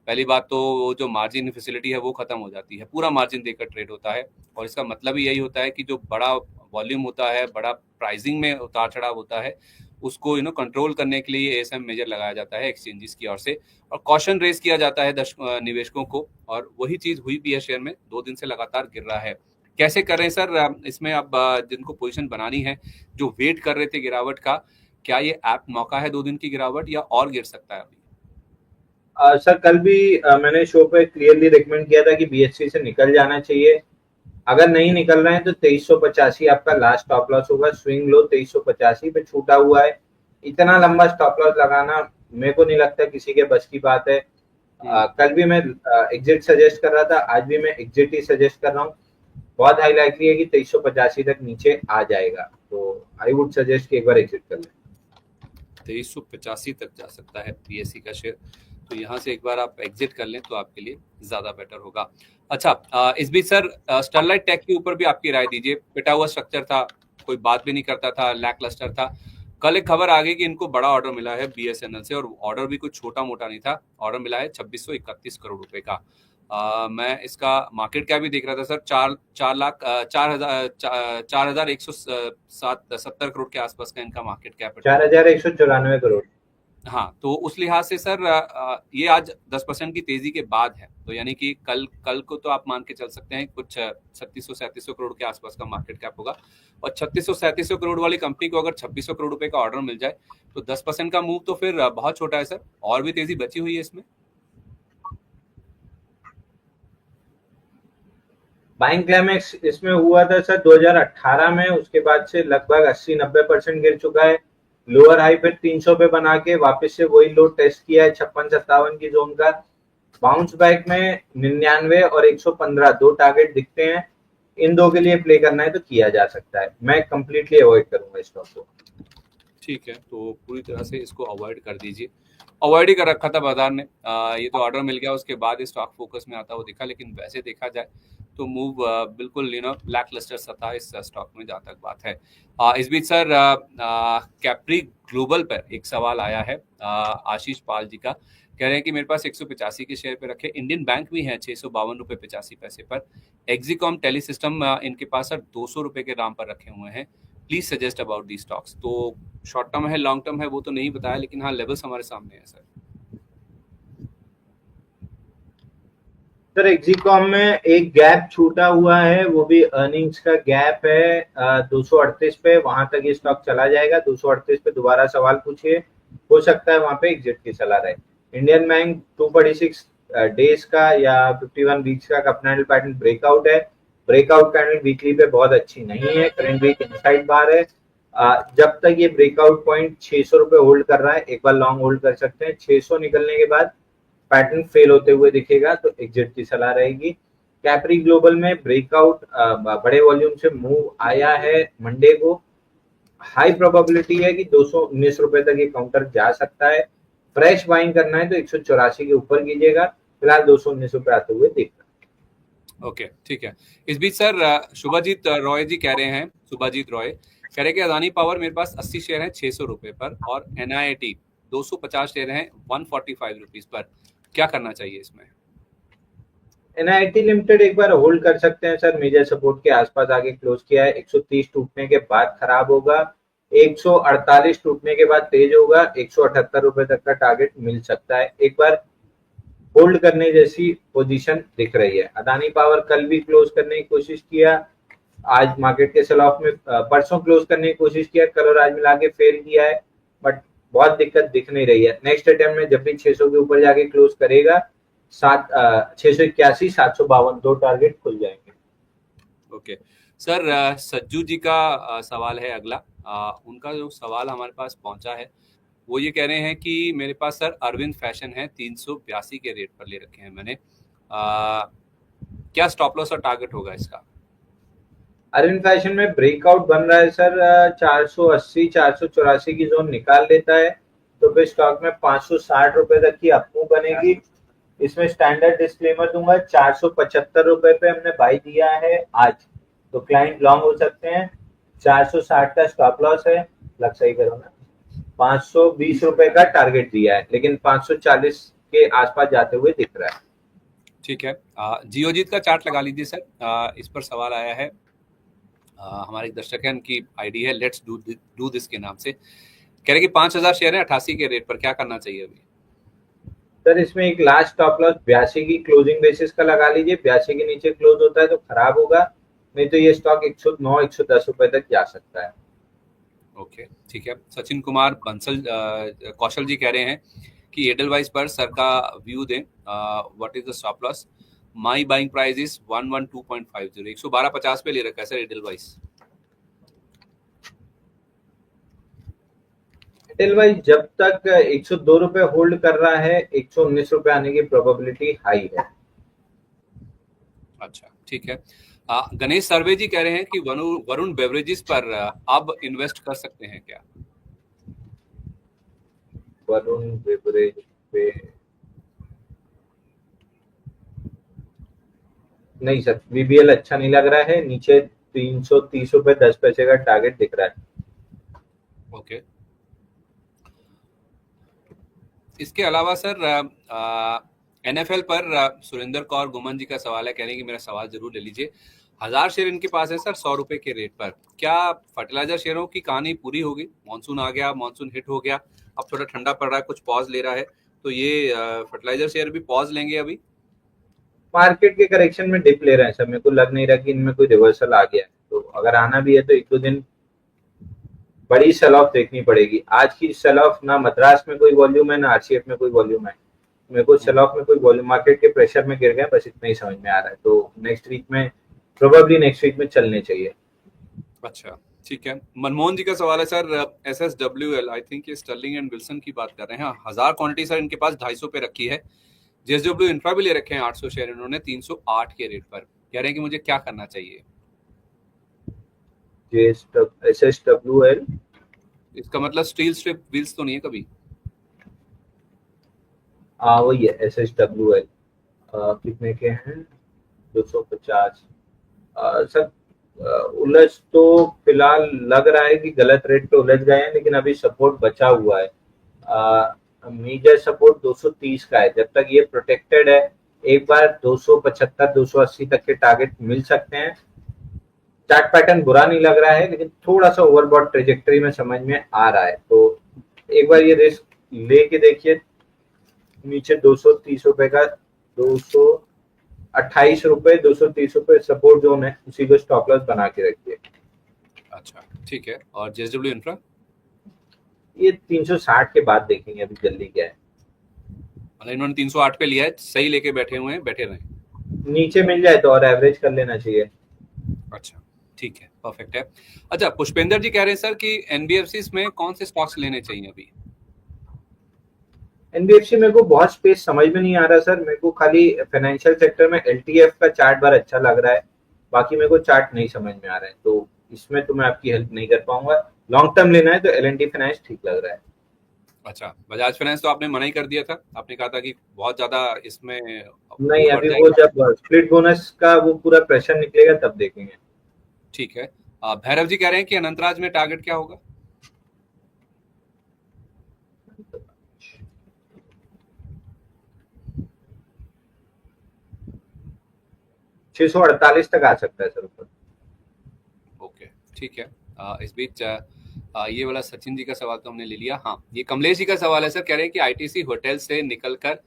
पहली बात तो वो जो मार्जिन फैसिलिटी है वो खत्म हो जाती है, पूरा मार्जिन देकर ट्रेड होता है। और इसका मतलब ही यही होता है कि जो बड़ा वॉल्यूम होता है, बड़ा प्राइसिंग में उतार चढ़ाव होता है, उसको कंट्रोल करने के लिए एएसएम मेजर लगाया जाता है एक्सचेंजेस की ओर से, और कॉशन रेज किया जाता है निवेशकों को। और वही चीज हुई भी है शेयर में, 2 दिन से लगातार गिर रहा है। कैसे कर रहे हैं सर इसमें? अब जिनको पोजीशन बनानी है, जो वेट कर रहे थे गिरावट का, क्या ये ऐप मौका है 2 दिन की गिरावट या और गिर सकता है अभी? सर कल भी मैंने शो पे क्लियरली रिकमेंड किया था कि बीएससी से निकल जाना चाहिए। अगर नहीं निकल रहे हैं तो 2385 आपका लास्ट स्टॉप लॉस होगा। स्विंग लो 2385 पे छूटा हुआ है। इतना लंबा स्टॉप लॉस लगाना मेरे को नहीं लगता किसी के बस की बात है। कल भी मैं एग्जिट सजेस्ट कर रहा था, आज भी मैं एग्जिट ही सजेस्ट कर रहा हूँ। बहुत हाई लाइकली है कि 2385 तक नीचे आ जाएगा, तो आई वुड सजेस्ट कि एक बार एग्जिट कर लें। 2385 तक जा सकता है पीएससी का शेयर, तो यहाँ से एक बार आप एग्जिट कर लें तो आपके लिए ज्यादा बेटर होगा। अच्छा, इस बीच सर स्टरलाइट टेक के ऊपर भी आपकी राय दीजिए। पिटा हुआ स्ट्रक्चर था, कोई बात भी नहीं करता था, लैक लस्टर था। कल एक खबर आ गई कि इनको बड़ा ऑर्डर मिला है बीएसएनएल से, और ऑर्डर भी कुछ छोटा मोटा नहीं था। ऑर्डर मिला है 2631 करोड़ रुपए का। मैं इसका मार्केट कैप भी देख रहा था सर, 4,170 करोड़ के आसपास का इनका मार्केट कैप है। 4194 करोड़। हाँ, तो उस लिहाज से सर ये आज 10% की तेजी के बाद है, तो यानी कि कल को तो आप मान के चल सकते हैं कुछ 3600-3700 करोड़ के आसपास का मार्केट कैप होगा। और 3600-3700 करोड़ वाली कंपनी को अगर 2600 करोड़ रुपए का ऑर्डर मिल जाए तो 10% का मूव तो फिर बहुत छोटा है सर, और भी तेजी बची हुई है इसमें। बाइंग क्लाइमेक्स इसमें हुआ था सर 2018 में, उसके बाद से लगभग 80-90% गिर चुका है। लोअर हाई फिर 300 पे बना के वापस से वही लो टेस्ट किया है 56-57 की जोन का। बाउंस बैक में 99 और 115 दो टारगेट दिखते हैं। इन दो के लिए प्ले करना है तो किया जा सकता है। मैं कंप्लीटली अवॉइड करूंगा स्टॉक को। ठीक है, तो पूरी तरह से इसको अवॉइड कर दीजिए। अवॉइड ही कर रखा था बाजार ने। ये तो ऑर्डर मिल गया, उसके बाद स्टॉक फोकस में आता हुआ दिखा, लेकिन वैसे देखा जाए तो मूव बिल्कुल ब्लैक लिस्टर सा था इस स्टॉक में, जहाँ तक बात है। इस बीच सर कैप्री ग्लोबल पर एक सवाल आया है आशीष पाल जी का। कह रहे हैं कि मेरे पास 185 के शेयर पे रखे, इंडियन बैंक भी है 652 रुपये 85 पैसे पर, एक्सिकॉम टेलीसिस्टम इनके पास सर 200 रुपये के दाम पर रखे हुए हैं। Please suggest about the stocks. तो शॉर्ट टर्म है, लॉन्ग टर्म है, वो तो नहीं बताया, लेकिन हाँ लेवल्स हमारे सामने है सर। सर एक्सिकॉम में एक गैप छूटा हुआ है, वो भी अर्निंग्स का गैप है 238 पे। वहां तक ये स्टॉक चला जाएगा। 238 पे दोबारा सवाल पूछिए, हो सकता है वहां पे एग्जिट की सलाह रहे। इंडियन बैंक 246 डेज का या 51 वीक्स का अपना पैटर्न ब्रेकआउट है। ब्रेकआउट कैंडल वीकली पे बहुत अच्छी नहीं है, करंट वीक इनसाइड बार है। जब तक ये ब्रेकआउट पॉइंट 600 रुपए होल्ड कर रहा है, एक बार लॉन्ग होल्ड कर सकते हैं। 600 निकलने के बाद पैटर्न फेल होते हुए दिखेगा तो एग्जिट की सलाह रहेगी। कैप्री ग्लोबल में ब्रेकआउट बड़े वॉल्यूम से मूव आया है मंडे को। हाई प्रोबेबिलिटी है कि 219 रुपए तक ये काउंटर जा सकता है। फ्रेश बाइंग करना है तो 184 के ऊपर कीजिएगा। फिलहाल 219 रुपए आते हुए देखना। ओके, ठीक है। इस बीच सर शुभाजीत रॉय जी कह रहे हैं, शुभाजीत रॉय कह रहे हैं कि अदानी पावर मेरे पास 80 शेयर है 600 रुपए पर, और NIIT 250 शेयर हैं 145 रुपीज पर। क्या करना चाहिए इसमें? NIIT लिमिटेड एक बार होल्ड कर सकते हैं सर। मेजर सपोर्ट के आसपास आगे क्लोज किया है। 130 टूटने के बाद खराब होगा, 148 टूटने के बाद तेज होगा, 178 रुपए तक का टारगेट मिल सकता है। एक बार होल्ड करने जैसी पोजीशन दिख रही है। अदानी पावर कल भी क्लोज करने की कोशिश किया, आज मार्केट के सेल ऑफ में परसों क्लोज करने की कोशिश किया, कल और आज मिला के फेल किया है, बट बहुत दिक्कत दिख नहीं रही है। नेक्स्ट अटेम्प्ट में जब भी 600 के ऊपर जाके क्लोज करेगा 681 752 दो टारगेट खुल जाएंगे। ओके सर, सज्जू जी का सवाल है अगला। उनका जो सवाल हमारे पास पहुंचा है वो ये कह रहे हैं कि मेरे पास सर अरविंद फैशन है 382 के रेट पर ले रखे हैं मैंने, क्या स्टॉप लॉस और टारगेट होगा इसका? अरविंद फैशन में ब्रेकआउट बन रहा है सर, 480 484 की जोन निकाल लेता है तो फिर स्टॉक में 560 रुपए तक की अप मूव बनेगी। इसमें स्टैंडर्ड डिस्क्लेमर दूंगा, 475 रुपए पे हमने बाई दिया है आज, तो क्लाइंट लॉन्ग हो सकते हैं। 460 का स्टॉप लॉस है, लग सही करो ना, 520 रुपए का टारगेट दिया है, लेकिन 540 के आसपास जाते हुए दिख रहा है। ठीक है, जियोजीत का चार्ट लगा लीजिए सर। इस पर सवाल आया है, हमारे एक दर्शक है, उनकी आईडी है लेट्स डू दिस के नाम से, कह रहे कि 5,000 शेयर है 88 के रेट पर, क्या करना चाहिए अभी? सर इसमें एक लास्ट स्टॉप लॉस 82 की क्लोजिंग बेसिस का लगा लीजिए, 82 के नीचे क्लोज होता है तो खराब होगा, नहीं तो ये स्टॉक 109 110 रुपए तक जा सकता है। ओके, ठीक है। सचिन कुमार बंसल कौशल जी कह रहे हैं कि एडलवाइस पर सर का व्यू दें, what is the stop loss, my buying price is 112.50, 112.50 पे ले रखा है सर एडलवाइस। एडलवाइस जब तक 102 रुपए होल्ड कर रहा है, 119 रुपए आने की प्रोबेबिलिटी हाई है। अच्छा, ठीक है। गणेश सर्वे जी कह रहे हैं कि वरुण बेवरेजेस पर अब इन्वेस्ट कर सकते हैं क्या? वरुण बेवरेज पे नहीं सर, वीबीएल अच्छा नहीं लग रहा है, नीचे 330 रुपए 10 पैसे का टारगेट दिख रहा है। ओके, इसके अलावा सर एनएफएल पर सुरेंद्र कौर गुमन जी का सवाल है, कह रहे हैं कि मेरा सवाल जरूर ले लीजिए। 1,000 शेयर इनके पास है सर 100 रुपए के रेट पर, क्या फर्टिलाइजर शेयरों की कहानी पूरी होगी? मॉनसून आ गया, मॉनसून हिट हो गया, अब थोड़ा ठंडा पड़ रहा है, कुछ पॉज ले रहा है, तो ये फर्टिलाइजर शेयर भी पॉज लेंगे अभी? मार्केट के करेक्शन में डिप ले रहे हैं सर, मेरे को लग नहीं रहा कि इनमें कोई रिवर्सल आ गया है, तो अगर आना भी है तो एक दो दिन बड़ी सेल ऑफ देखनी पड़ेगी। आज की सेल ऑफ ना मद्रास में कोई वॉल्यूम है ना आरसीएफ में कोई वॉल्यूम है, मेरे को सेल ऑफ में कोई वॉल्यूम, मार्केट के प्रेशर में गिर गए, बस इतना ही समझ में आ रहा है, तो नेक्स्ट वीक में प्रोबेबली नेक्स्ट वीक में चलने चाहिए। अच्छा, ठीक है। मनमोहन जी का सवाल है सर, SSWL, आई थिंक ये स्टर्लिंग एंड विल्सन की बात कर रहे हैं, 1,000 क्वांटिटी सर इनके पास 250 पे रखी है। जेएसडब्ल्यू इंफ्रा भी ले रखे हैं 800 शेयर इन्होंने 308 के रेट पर, कह रहे हैं कि मुझे क्या करना चाहिए? SSWL इसका मतलब स्टील स्ट्रिप व्हील्स तो नहीं है कभी? वही है SSWL, कितने के हैं, 250। सर उलझ तो फिलहाल लग रहा है कि गलत रेट पे उलझ गए हैं, लेकिन अभी सपोर्ट बचा हुआ है। मेजर सपोर्ट 230 का है, जब तक ये प्रोटेक्टेड है एक बार 275 280 तक के टारगेट मिल सकते हैं। चार्ट पैटर्न बुरा नहीं लग रहा है, लेकिन थोड़ा सा ओवरबॉट ट्रेजेक्टरी में समझ में आ रहा है, तो एक बार ये रिस्क लेके देखिए। नीचे 230 रुपए का 228 रुपए 230 रुपए सपोर्ट जोन है, उसी को स्टॉप लॉस बना के रखिए। अच्छा, ठीक है। और जेएसडब्ल्यू इंफ्रा ये 360 के बाद देखेंगे, अभी जल्दी क्या है। मतलब इन्होंने 308 पे लिया है, सही लेके बैठे हुए हैं, बैठे रहे। नीचे मिल जाए तो और एवरेज कर लेना चाहिए। अच्छा, ठीक है, परफेक्ट है। अच्छा, पुष्पेंद्र जी कह रहे हैं सर कि एनबीएफसी में कौन से स्टॉक्स लेने चाहिए अभी? एनबीएफसी मेरे को बहुत स्पेस समझ में नहीं आ रहा सर, मेरे को खाली फाइनेंशियल सेक्टर में एलटीएफ का चार्ट बार अच्छा लग रहा है, बाकी मेरे को चार्ट नहीं समझ में आ रहा है, तो इसमें तो मैं आपकी हेल्प नहीं कर पाऊंगा। लॉन्ग टर्म लेना है तो एल&टी फाइनेंस ठीक लग रहा है। अच्छा, बजाज फाइनेंस तो आपने मना ही कर दिया था, आपने कहा था कि बहुत ज्यादा इसमें नहीं, अभी वो जब स्प्लिट बोनस का वो पूरा प्रेशर निकलेगा तब देखेंगे। ठीक है। भैरव जी कह रहे हैं कि अनंतराज में टारगेट क्या होगा? $648 तक आ सकता है सर ऊपर। ओके, ठीक है। इस बीच ये वाला सचिन जी का सवाल तो हमने ले लिया। हाँ, ये कमलेश जी का सवाल है सर, कह रहे हैं कि आईटीसी होटल से निकलकर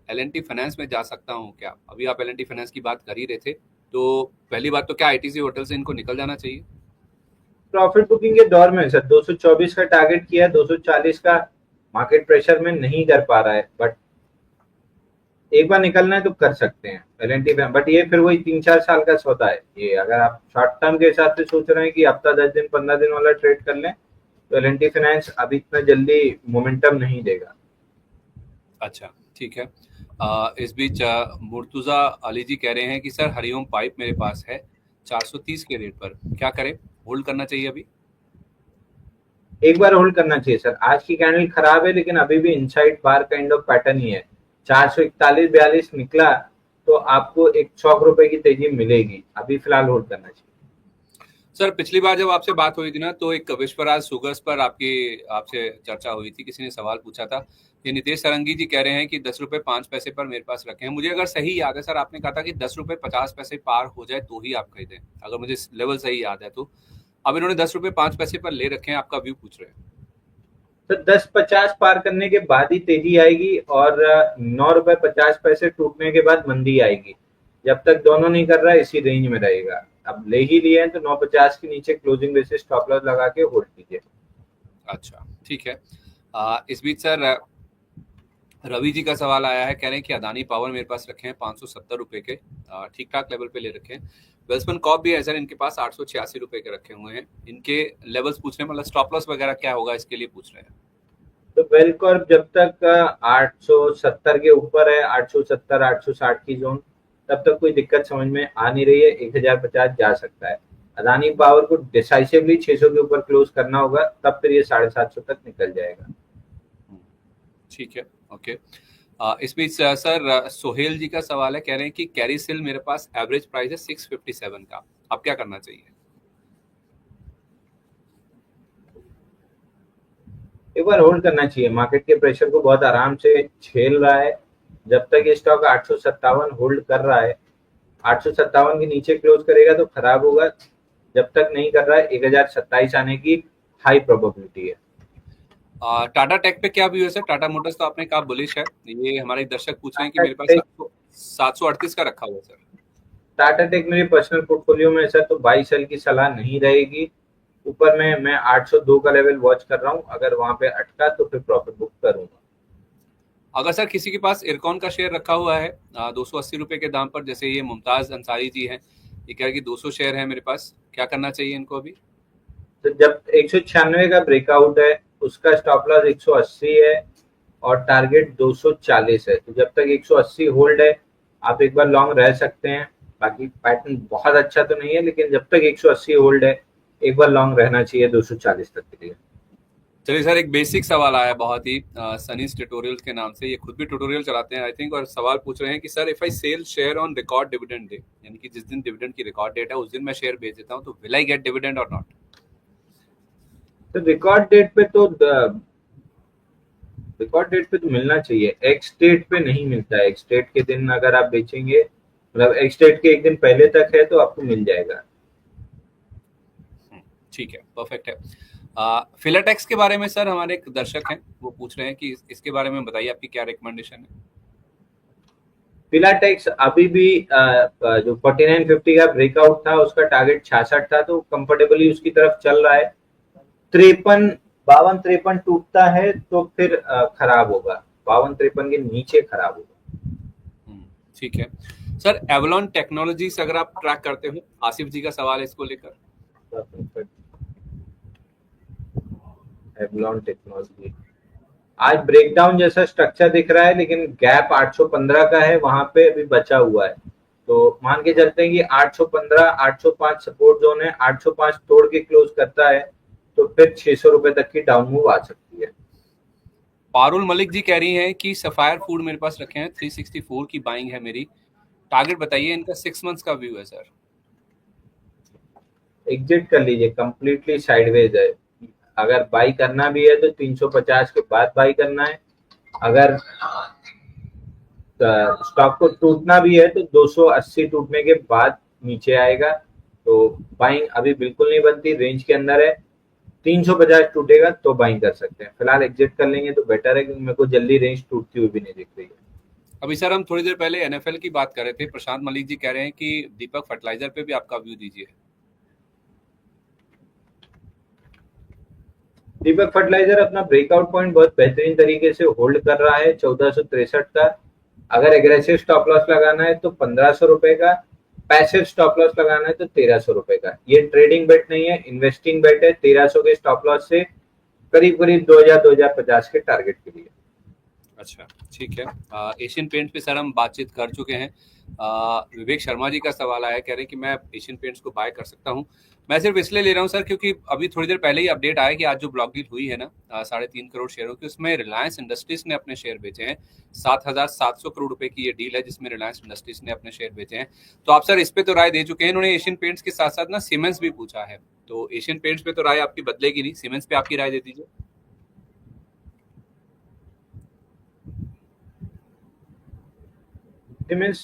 एल&टी फाइनेंस में जा सकता हूँ क्या? अभी आप एल&टी फाइनेंस की बात कर ही रहे थे, तो पहली बात तो क्या आईटीसी होटल से इनको निकल जाना चाहिए? प्रॉफिट बुकिंग के दौर में सर 224 का टारगेट किया है, 240 का मार्केट प्रेशर में नहीं कर पा रहा है, बट एक बार निकलना है तो कर सकते हैं एल&टी में, बट ये फिर वही 3-4 साल का सौदा है ये। अगर आप शॉर्ट टर्म के हिसाब से सोच रहे हैं कि हफ्ता 10 दिन 15 दिन वाला ट्रेड कर लें तो एल&टी फाइनेंस अभी इतना जल्दी मोमेंटम नहीं देगा। अच्छा, ठीक है। इस बीच मुर्तुजा अली जी कह रहे हैं कि सर हरिओम पाइप मेरे पास है, 430 के रेट पर, क्या करें? होल्ड करना चाहिए अभी? एक बार होल्ड करना चाहिए सर। आज की कैंडल खराब है लेकिन अभी भी inside bar kind of pattern ही है। 441-42 निकला तो आपको एक 100 रुपए की तेजी मिलेगी। अभी फिलहाल होल्ड करना चाहिए। सर पिछली बार जब आपसे बात हुई थी ना, तो एक विश्वराज शुगर्स पर आपसे चर्चा हुई थी, किसी ने सवाल पूछा था। ये नितेश सरंगी जी कह रहे हैं कि 10 रुपए 5 पैसे पर मेरे पास रखे हैं। मुझे अगर सही याद है सर, आपने कहा था कि 10 रुपए 50 पैसे पार हो जाए तो ही आप खरीदें, अगर मुझे लेवल सही याद है तो। अब इन्होंने 10 रुपए 5 पैसे पर ले रखे हैं, आपका व्यू पूछ रहे हैं। तो 10.50 पार करने के बाद ही तेजी आएगी और 9 रुपए 50 पैसे टूटने के बाद मंदी आएगी। जब तक दोनों नहीं कर रहा है इसी रेंज में रहेगा। अब ले ही लिए हैं तो 9.50 के नीचे क्लोजिंग बेसिस स्टॉप लॉस लगा के होल्ड कीजिए। अच्छा, ठीक है। इस बीच सर रवि जी का सवाल आया है, कह रहे हैं कि अदानी पावर मेरे पास रखे हैं 570 रुपए के, ठीक ठाक लेवल पे ले रखे हैं। वेल्सपन कॉप भी है सर, इनके पास 886 रुपए के रखे हुए हैं। इनके लेवल्स पूछ रहे हैं, मतलब स्टॉप लॉस वगैरह क्या होगा इसके लिए पूछ रहे हैं। तो वेलकॉर्प जब तक 870 के ऊपर है, 870 860 की जोन, तब तक कोई दिक्कत समझ में आ नहीं रही है। 1050 जा सकता है। अदानी पावर को डिसाइसिवली 600 के ऊपर क्लोज करना होगा, तब फिर ये 750 तक निकल जाएगा। ठीक है, ओके। इस बीच सर सोहेल जी का सवाल है, कह रहे हैं कि कैरी सेल मेरे पास एवरेज प्राइस है 657 का, अब क्या करना चाहिए? एक बार होल्ड करना चाहिए। मार्केट के प्रेशर को बहुत आराम से झेल रहा है। जब तक ये स्टॉक 857 होल्ड कर रहा है, 857 के नीचे क्लोज करेगा तो खराब होगा। जब तक नहीं कर रहा है 1027 आने की हाई प्रोबेबिलिटी है। टाटा टेक पे क्या व्यू है सर? टाटा मोटर्स तो आपने कहा बुलिश है, ये हमारे दर्शक पूछ रहे हैं कि टाटा मेरे पास टेक 738 का रखा हुआ है सर। टाटा टेक मेरे पर्सनल पोर्टफोलियो में है सर, तो बाई सेल की सलाह नहीं रहेगी। ऊपर में मैं 802 का लेवल वॉच कर रहा हूँ। अगर वहां पे अटका तो फिर प्रॉफिट बुक करूंगा। अगर सर किसी के पास इरकॉन का शेयर रखा हुआ है 280 रुपए के दाम पर, जैसे ये मुमताज अंसारी जी हैं, ये कह रहे कि 200 शेयर है मेरे पास, क्या करना चाहिए इनको अभी? तो जब 196 का ब्रेकआउट है, उसका स्टॉप लॉस 180 है और टारगेट 240 है। तो जब तक 180 होल्ड है, आप एक बार लॉन्ग रह सकते हैं। बाकी पैटर्न बहुत अच्छा तो नहीं है, लेकिन जब तक 180 होल्ड है, एक बार लॉन्ग रहना चाहिए 240 तक के लिए। चलिए सर, एक बेसिक सवाल आया बहुत ही, सनीज ट्यूटोरियल्स के नाम से, ये खुद भी ट्यूटोरियल चलाते हैं आई थिंक, और सवाल पूछ रहे हैं कि sir if I sell share on record dividend day, यानी कि जिस दिन डिविडेंड की रिकॉर्ड डेट है उस दिन मैं शेयर बेच देता हूँ, तो विल आई गेट डिविडेंड और नॉट? तो रिकॉर्ड डेट पे तो मिलना चाहिए। एक्स डेट पे नहीं मिलता है। एक्स डेट के दिन अगर आप बेचेंगे, मतलब एक्स डेट के एक दिन पहले तक है, तो आपको मिल जाएगा। ठीक है, परफेक्ट है। फिलाटेक्स के बारे में सर हमारे एक दर्शक हैं, वो पूछ रहे हैं कि इसके बारे में बताइए, आपकी क्या रिकमेंडेशन है? फिलाटेक्स अभी भी जो 4950 का ब्रेकआउट था, उसका टारगेट 66 था, तो कंफर्टेबली उसकी तरफ चल रहा है। 52 53 टूटता है तो फिर खराब होगा। 52 53 के नीचे खराब होगा। ठीक है सर। एवलॉन टेक्नोलॉजीज अगर आप ट्रैक करते हो, आसिफ जी का सवाल है इसको लेकर। एवलॉन टेक्नोलॉजी आज ब्रेकडाउन जैसा स्ट्रक्चर दिख रहा है, लेकिन गैप 815 का है, वहां पे अभी बचा हुआ है। तो मान के चलते हैं कि 815 805 सपोर्ट जोन है। 805 तोड़ के क्लोज करता है तो फिर 600 रुपए तक की डाउन मूव आ सकती है। पारुल मलिक जी कह रही हैं कि सफायर फूड मेरे पास रखे हैं, 364 की बाइंग है मेरी, टारगेट बताइए। इनका 6 मंथ्स का व्यू है सर। एग्जिट कर लीजिए, कंप्लीटली साइडवेज है। अगर बाई करना भी है तो 350 के बाद बाई करना है। अगर स्टॉक को टूटना भी है तो 280 टूटने के बाद नीचे आएगा। तो बाइंग अभी बिल्कुल नहीं बनती, रेंज के अंदर है। 350 टूटेगा तो बाइंग कर सकते हैं। फिलहाल एग्जिट कर लेंगे तो बेटर है, क्योंकि मेरे को जल्दी रेंज टूटती हुई भी नहीं दिख रही है। अभी सर हम थोड़ी देर पहले एनएफएल की बात कर रहे थे, प्रशांत मलिक जी कह रहे हैं कि दीपक फर्टिलाइजर पे भी आपका व्यू दीजिए। दीपक फर्टिलाइजर अपना ब्रेकआउट पॉइंट बहुत बेहतरीन तरीके से होल्ड कर रहा है, 1463 का। अगर एग्रेसिव स्टॉप लॉस लगाना है तो 1500 रुपए का, पैसिव स्टॉप लॉस लगाना है तो 1300 रुपए का। ये ट्रेडिंग बेट नहीं है, इन्वेस्टिंग बेट है। 1300 के स्टॉप लॉस से करीब करीब 2000-2050 के टारगेट के लिए। अच्छा, ठीक है। एशियन पेंट पे सर हम बातचीत कर चुके हैं। विवेक शर्मा जी का सवाल आया, कह रहे हैं कि मैं एशियन पेंट्स को बाय कर सकता हूं। मैं सिर्फ इसलिए ले रहा हूं सर क्योंकि अभी थोड़ी देर पहले ही अपडेट आया कि आज जो ब्लॉक डील हुई है ना 3.5 करोड़ शेयरों की, उसमें रिलायंस इंडस्ट्रीज ने अपने शेयर बेचे हैं। 7,700 करोड़ रुपए की ये डील है जिसमें रिलायंस इंडस्ट्रीज ने अपने शेयर बेचे हैं। तो आप सर इस पे तो राय दे चुके हैं। इन्होंने एशियन पेंट्स के साथ साथ ना सीमेंस भी पूछा है, तो एशियन पेंट्स पे तो राय आपकी बदलेगी नहीं, सीमेंस पे आपकी राय दे दीजिए। मीन्स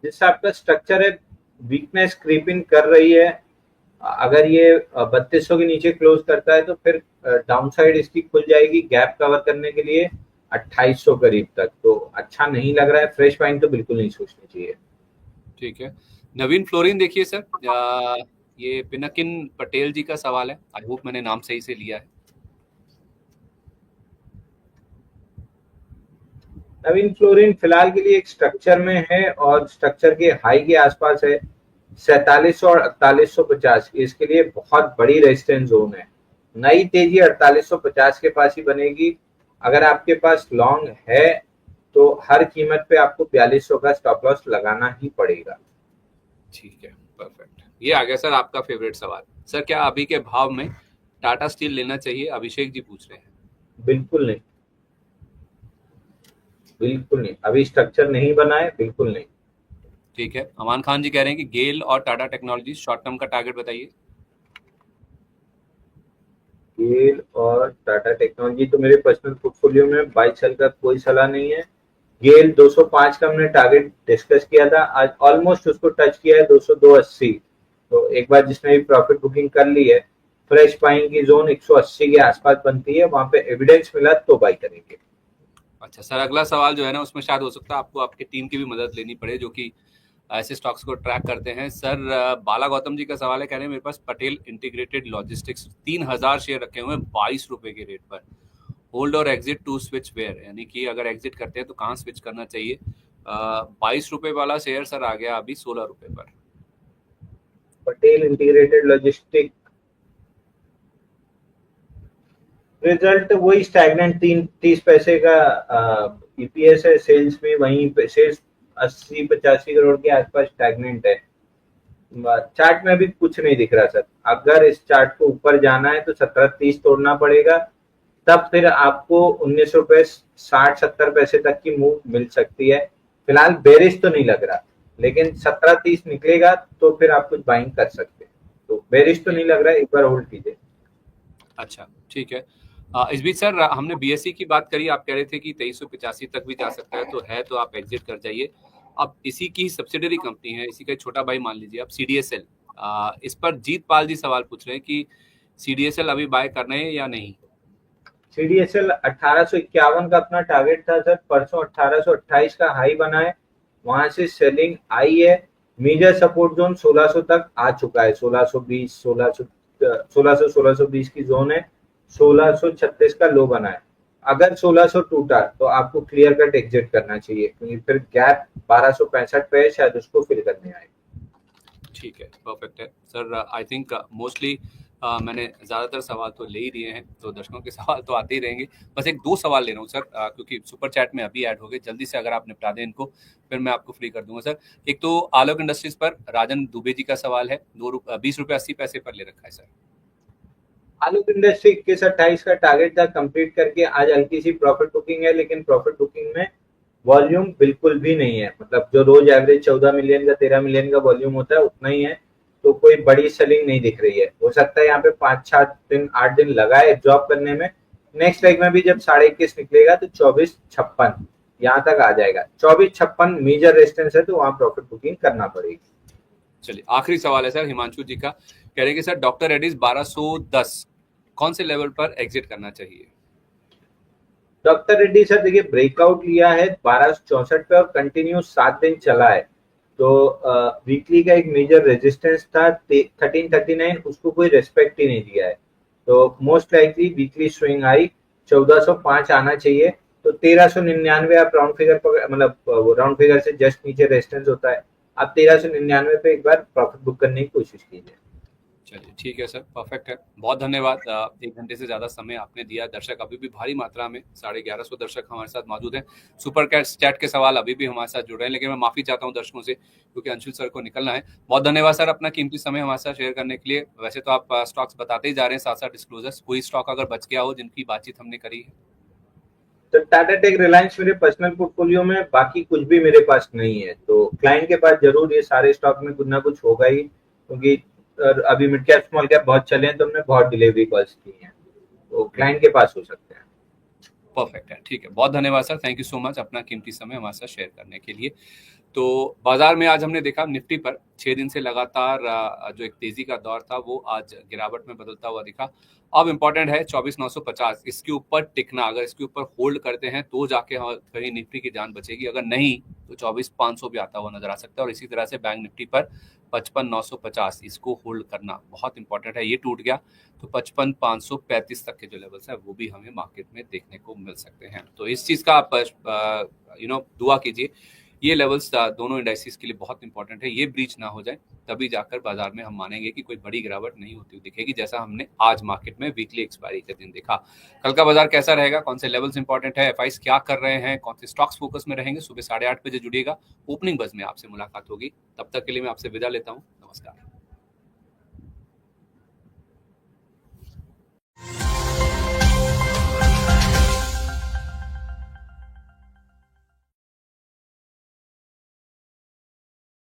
जैसा आपका स्ट्रक्चर है, वीकनेस क्रीपिंग कर रही है। अगर ये 3200 के नीचे क्लोज करता है तो फिर डाउन साइड इसकी खुल जाएगी गैप कवर करने के लिए 2800 करीब तक। तो अच्छा नहीं लग रहा है, फ्रेश बाइंग तो बिल्कुल नहीं सोचनी चाहिए। ठीक है, नवीन फ्लोरिन देखिए सर, ये पिनकिन पटेल जी का सवाल है, आई होप मैंने नाम सही से लिया है। नवीन फ्लोरिन फिलहाल के लिए एक स्ट्रक्चर में है और स्ट्रक्चर के हाई के आसपास है 4700 और 4850। इसके लिए बहुत बड़ी रेजिस्टेंस जोन है। नई तेजी 4850 के पास ही बनेगी। अगर आपके पास लॉन्ग है तो हर कीमत पे आपको 4200 का स्टॉप लॉस लगाना ही पड़ेगा। ठीक है, परफेक्ट। ये आ गया सर आपका फेवरेट सवाल। सर क्या अभी के भाव में टाटा स्टील लेना चाहिए, अभिषेक जी पूछ रहे हैं। बिल्कुल नहीं, बिल्कुल नहीं, अभी स्ट्रक्चर नहीं बना है, बिल्कुल नहीं। ठीक है, अमान खान जी कह रहे हैं कि गेल और टाटा टेक्नोलॉजी शॉर्ट टर्म का टारगेट बताइए। गेल और टाटा टेक्नोलॉजी तो मेरे पर्सनल पोर्टफोलियो में बाई सेल का कोई सलाह नहीं है। गेल 205 का हमने टारगेट डिस्कस किया था, आज ऑलमोस्ट उसको टच किया है 202.80। तो एक बार जिसने भी प्रॉफिट बुकिंग कर ली है, फ्रेश बाइंग की जोन 180 के आसपास बनती है, वहां पे एविडेंस मिला तो बाई करेंगे। अच्छा सर, अगला सवाल जो है ना उसमें शायद हो सकता है आपको आपकी टीम की भी मदद लेनी पड़े जो कि ऐसे स्टॉक्स को ट्रैक करते हैं। सर बाला गौतम जी का सवाल है, कह रहे हैं मेरे पास पटेल इंटीग्रेटेड लॉजिस्टिक्स 3000 शेयर रखे हुए हैं 22 रुपए के रेट पर, होल्ड और एग्जिट टू स्विच वेयर, यानी कि अगर एग्जिट करते हैं तो कहाँ स्विच करना चाहिए। 22 रुपए वाला शेयर सर आ गया अभी 16 रुपए पर। पटेल इंटीग्रेटेड लॉजिस्टिक रिजल्ट वही स्टैग्नेंट 30 पैसे का ईपीएस है, सेल्स में वहीं पे सेल्स 80-85 करोड़ के आसपास स्टैग्नेंट है। चार्ट में भी कुछ नहीं दिख रहा सर। अगर इस चार्ट को ऊपर जाना है तो 1730 तोड़ना पड़ेगा, तब फिर आपको 19 रुपए 60-70 पैसे तक की मूव मिल सकती है। फिलहाल बेरिश तो नहीं लग रहा, लेकिन 1730 निकलेगा तो फिर आप कुछ बाइंग कर सकते हैं। तो बेरिश तो नहीं लग रहा है, एक बार होल्ड कीजिए। अच्छा ठीक है। इस बीच सर हमने बीएससी की बात करी, आप कह रहे थे कि 2385 तक भी जा सकता है, तो आप एग्जिट कर जाइए। अब इसी की सब्सिडरी कंपनी है, इसी का एक छोटा भाई मान लीजिए आप, सीडीएसएल। इस पर जीत पाल जी सवाल पूछ रहे हैं कि सीडीएसएल अभी बाय करना है या नहीं। सीडीएसएल 1851 का अपना टारगेट था सर, परसों 1828 का हाई बना है, वहां से सेलिंग आई है। मेजर सपोर्ट जोन 1600 तक आ चुका है, 1620 1620 की जोन है, 1636 का लो बना है। अगर 1600 टूटा तो आपको क्लियर कट एग्जिट करना चाहिए, क्योंकि फिर गैप 1265 पे है, शायद उसको फिल करने आए। ठीक है, परफेक्ट है सर। आई थिंक मोस्टली मैंने ज़्यादातर सवाल तो ले ही दिए हैं, तो दर्शकों के सवाल तो आते ही रहेंगे। बस एक दो सवाल ले रहा हूँ सर, क्योंकि सुपर चैट में अभी ऐड हो गए, जल्दी से अगर आप निपटा दें इनको फिर मैं आपको फ्री कर दूंगा सर। एक तो आलोक इंडस्ट्रीज पर राजन दुबे जी का सवाल है, 20 रुपये 80 पैसे पर ले रखा है सर। आलोक इंडस्ट्री 21-28 का टारगेट था, कंप्लीट करके आज हल्की सी प्रॉफिट बुकिंग है, लेकिन प्रॉफिट बुकिंग में वॉल्यूम बिल्कुल भी नहीं है। मतलब जो रोज एवरेज 14 मिलियन का 13 मिलियन का वॉल्यूम होता है उतना ही है, तो कोई बड़ी सेलिंग नहीं दिख रही है। हो सकता है यहाँ पे 5-6 दिन 8 दिन लगाए एब्जॉर्ब करने में। नेक्स्ट लेग में भी जब 21.5 निकलेगा तो 24.56 यहाँ तक आ जाएगा। 24.56 मेजर रेजिस्टेंस है, तो वहां प्रॉफिट बुकिंग करना पड़ेगी। चलिए आखिरी सवाल है सर हिमांशु जी का, कह रहे हैं कि सर डॉक्टर रेड्डीज 1210 कौन से लेवल पर एग्जिट करना चाहिए। डॉक्टर रेड्डी सर देखिए ब्रेकआउट लिया है 1264 पे और कंटिन्यू 7 दिन चला है। तो वीकली का एक मेजर रेजिस्टेंस था 1339, उसको कोई रेस्पेक्ट ही नहीं दिया है। तो मोस्ट लाइकली वीकली स्विंग आई 1405 आना चाहिए। तो 1399 आप राउंड फिगर मतलब राउंड फिगर से जस्ट नीचे रेजिस्टेंस होता है, आप 1399 पे एक बार प्रॉफिट बुक करने की कोशिश कीजिए। चलिए ठीक है सर, परफेक्ट है। बहुत धन्यवाद। 1 घंटे से ज़्यादा समय आपने दिया। दर्शक अभी भी भारी मात्रा में 1150 दर्शक हमारे साथ मौजूद हैं। सुपर चैट के सवाल अभी भी हमारे साथ जुड़ रहे हैं, लेकिन मैं माफ़ी चाहता हूँ दर्शकों से, क्योंकि अंशुल सर को निकलना है। बहुत धन्यवाद सर अपना कीमती समय हमारे साथ शेयर करने के लिए। वैसे तो आप स्टॉक्स बताते ही जा रहे हैं, साथ साथ डिस्क्लोजर्स। कोई स्टॉक अगर बच गया हो जिनकी बातचीत हमने करी है? तो टाटा टेक, रिलायंस मेरे पर्सनल पोर्टफोलियो में, बाकी कुछ भी मेरे पास नहीं है। तो क्लाइंट के पास जरूर ये सारे स्टॉक में कुछ ना कुछ होगा ही, क्योंकि अभी मिड कैप स्मॉल कैप बहुत चले हैं, तो हमने बहुत डिलीवरी कॉल्स की हैं, तो क्लाइंट के पास हो सकते हैं। परफेक्ट है, ठीक है। बहुत धन्यवाद sir, thank you so much अपना कीमती समय हमारे साथ शेयर करने के लिए। तो बाजार में आज हमने देखा निफ्टी पर 6 दिन से लगातार जो एक तेजी का दौर था वो आज गिरावट में बदलता हुआ दिखा। अब इम्पोर्टेंट है 24,950, इसके ऊपर टिकना। अगर इसके ऊपर होल्ड करते हैं तो जाके कहीं निफ्टी की जान बचेगी, अगर नहीं तो 24,500 भी आता हुआ नजर आ सकता है। और इसी तरह से बैंक निफ्टी पर 55,950, इसको होल्ड करना बहुत इंपॉर्टेंट है। ये टूट गया तो 55,535 तक के जो लेवल्स है वो भी हमें मार्केट में देखने को मिल सकते हैं। तो इस चीज का आप दुआ कीजिए। ये लेवल्स दोनों इंडाइसिस के लिए बहुत इंपॉर्टेंट है। ये ब्रीच ना हो जाए, तभी जाकर बाजार में हम मानेंगे कि कोई बड़ी गिरावट नहीं होती हुई दिखेगी, जैसा हमने आज मार्केट में वीकली एक्सपायरी के दिन देखा। कल का बाजार कैसा रहेगा, कौन से लेवल्स इंपॉर्टेंट है, एफआईस क्या कर रहे हैं, कौन से स्टॉक्स फोकस में रहेंगे, सुबह 8:30 बजे जुड़िएगा। ओपनिंग बज में आपसे मुलाकात होगी। तब तक के लिए मैं आपसे विदा लेता हूँ। नमस्कार।